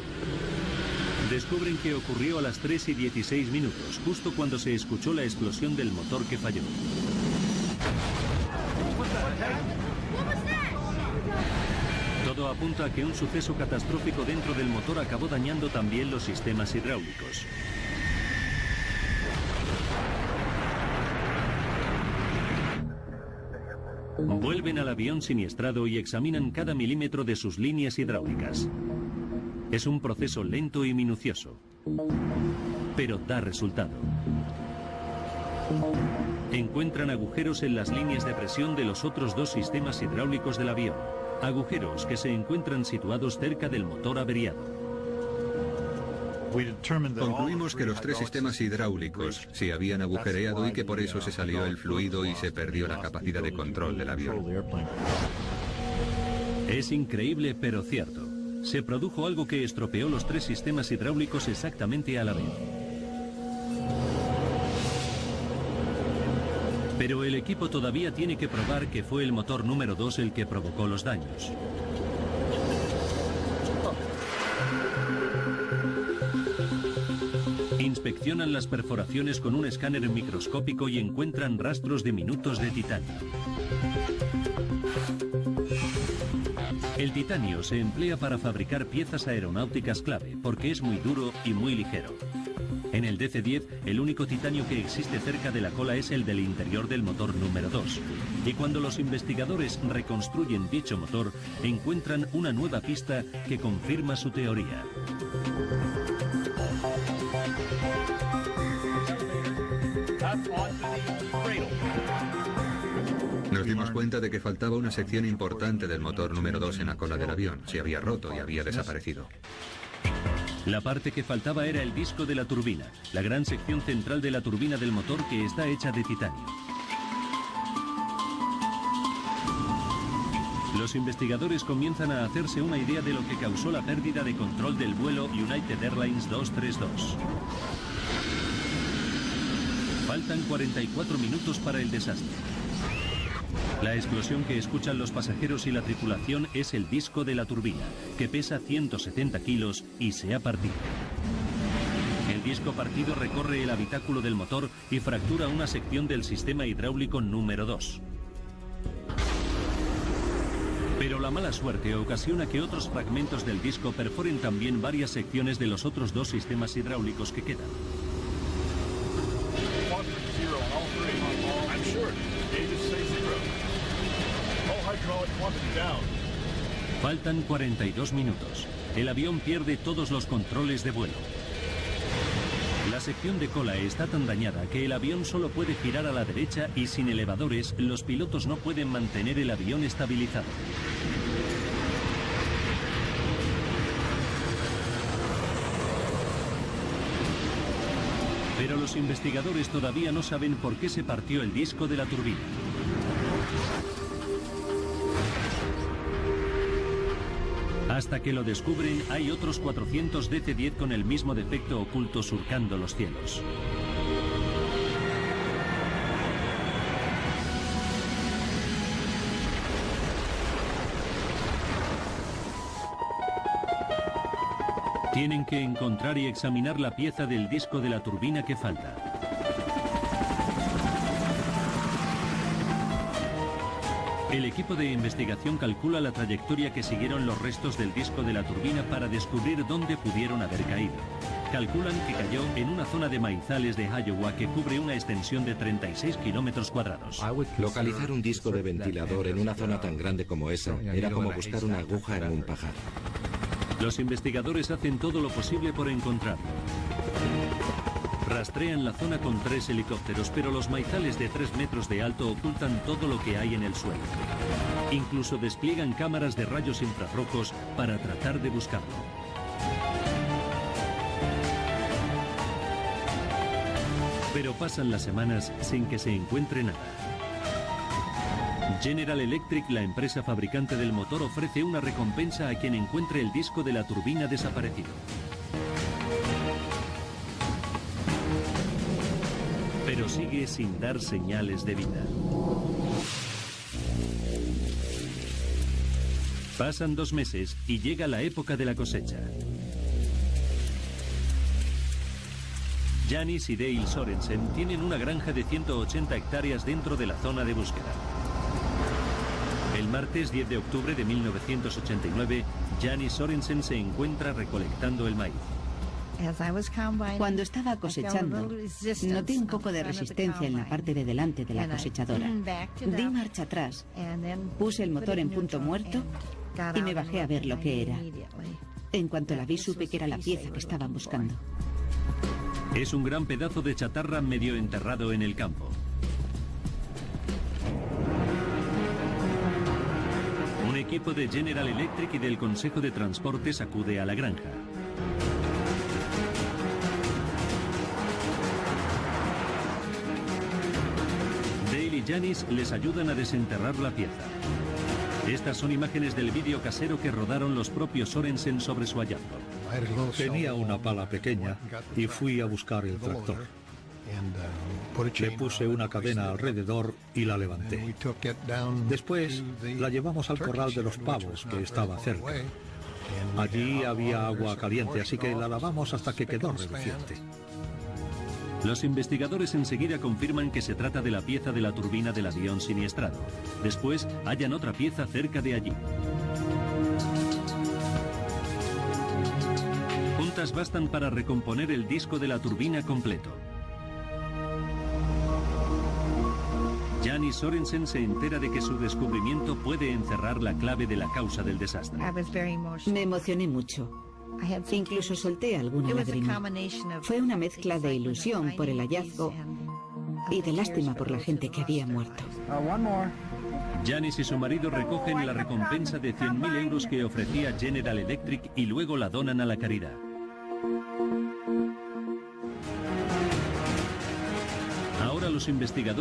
S1: Descubren que ocurrió a las 3:16 minutos, justo cuando se escuchó la explosión del motor que falló. Todo apunta a que un suceso catastrófico dentro del motor acabó dañando también los sistemas hidráulicos. Vuelven al avión siniestrado y examinan cada milímetro de sus líneas hidráulicas. Es un proceso lento y minucioso, pero da resultado. Encuentran agujeros en las líneas de presión de los otros 2 sistemas hidráulicos del avión, agujeros que se encuentran situados cerca del motor averiado.
S6: Concluimos que los 3 sistemas hidráulicos se habían agujereado y que por eso se salió el fluido y se perdió la capacidad de control del avión.
S1: Es increíble, pero cierto. Se produjo algo que estropeó los 3 sistemas hidráulicos exactamente a la vez. Pero el equipo todavía tiene que probar que fue el motor número 2 el que provocó los daños. Inspeccionan las perforaciones con un escáner microscópico y encuentran rastros diminutos de titanio. El titanio se emplea para fabricar piezas aeronáuticas clave porque es muy duro y muy ligero. En el DC-10, el único titanio que existe cerca de la cola es el del interior del motor número 2. Y cuando los investigadores reconstruyen dicho motor, encuentran una nueva pista que confirma su teoría.
S6: Nos dimos cuenta de que faltaba una sección importante del motor número 2 en la cola del avión. Se había roto y había desaparecido.
S1: La parte que faltaba era el disco de la turbina, la gran sección central de la turbina del motor que está hecha de titanio. Los investigadores comienzan a hacerse una idea de lo que causó la pérdida de control del vuelo United Airlines 232. Faltan 44 minutos para el desastre. La explosión que escuchan los pasajeros y la tripulación es el disco de la turbina, que pesa 170 kilos y se ha partido. El disco partido recorre el habitáculo del motor y fractura una sección del sistema hidráulico número 2. Pero la mala suerte ocasiona que otros fragmentos del disco perforen también varias secciones de los otros 2 sistemas hidráulicos que quedan. Faltan 42 minutos. El avión pierde todos los controles de vuelo. La sección de cola está tan dañada que el avión solo puede girar a la derecha y sin elevadores los pilotos no pueden mantener el avión estabilizado. Pero los investigadores todavía no saben por qué se partió el disco de la turbina. Hasta que lo descubren, hay otros 400 DC-10 con el mismo defecto oculto surcando los cielos. Tienen que encontrar y examinar la pieza del disco de la turbina que falta. El equipo de investigación calcula la trayectoria que siguieron los restos del disco de la turbina para descubrir dónde pudieron haber caído. Calculan que cayó en una zona de maizales de Iowa que cubre una extensión de 36 kilómetros cuadrados.
S4: Localizar un disco de ventilador en una zona tan grande como esa era como buscar una aguja en un pajar.
S1: Los investigadores hacen todo lo posible por encontrarlo. Rastrean la zona con 3 helicópteros, pero los maizales de 3 metros de alto ocultan todo lo que hay en el suelo. Incluso despliegan cámaras de rayos infrarrojos para tratar de buscarlo. Pero pasan las semanas sin que se encuentre nada. General Electric, la empresa fabricante del motor, ofrece una recompensa a quien encuentre el disco de la turbina desaparecido. Pero sigue sin dar señales de vida. Pasan 2 meses y llega la época de la cosecha. Janis y Dale Sorensen tienen una granja de 180 hectáreas dentro de la zona de búsqueda. El martes 10 de octubre de 1989, Janis Sorensen se encuentra recolectando el maíz.
S2: Cuando estaba cosechando, noté un poco de resistencia en la parte de delante de la cosechadora. Di marcha atrás, puse el motor en punto muerto y me bajé a ver lo que era. En cuanto la vi, supe que era la pieza que estaban buscando.
S1: Es un gran pedazo de chatarra medio enterrado en el campo. Un equipo de General Electric y del Consejo de Transportes acude a la granja. Dale y Janis les ayudan a desenterrar la pieza. Estas son imágenes del vídeo casero que rodaron los propios Sorensen sobre su hallazgo.
S3: Tenía una pala pequeña y fui a buscar el tractor. Le puse una cadena alrededor y la levanté. Después la llevamos al corral de los pavos, que estaba cerca. Allí había agua caliente, así que la lavamos hasta que quedó reluciente.
S1: Los investigadores enseguida confirman que se trata de la pieza de la turbina del avión siniestrado. Después hallan otra pieza cerca de allí. Juntas bastan para recomponer el disco de la turbina completo. Janis Sorensen se entera de que su descubrimiento puede encerrar la clave de la causa del desastre.
S2: Me emocioné mucho. Incluso solté alguna lágrima. Fue una mezcla de ilusión por el hallazgo y de lástima por la gente que había muerto.
S1: Janis y su marido recogen la recompensa de 100.000 euros que ofrecía General Electric y luego la donan a la caridad. Ahora los investigadores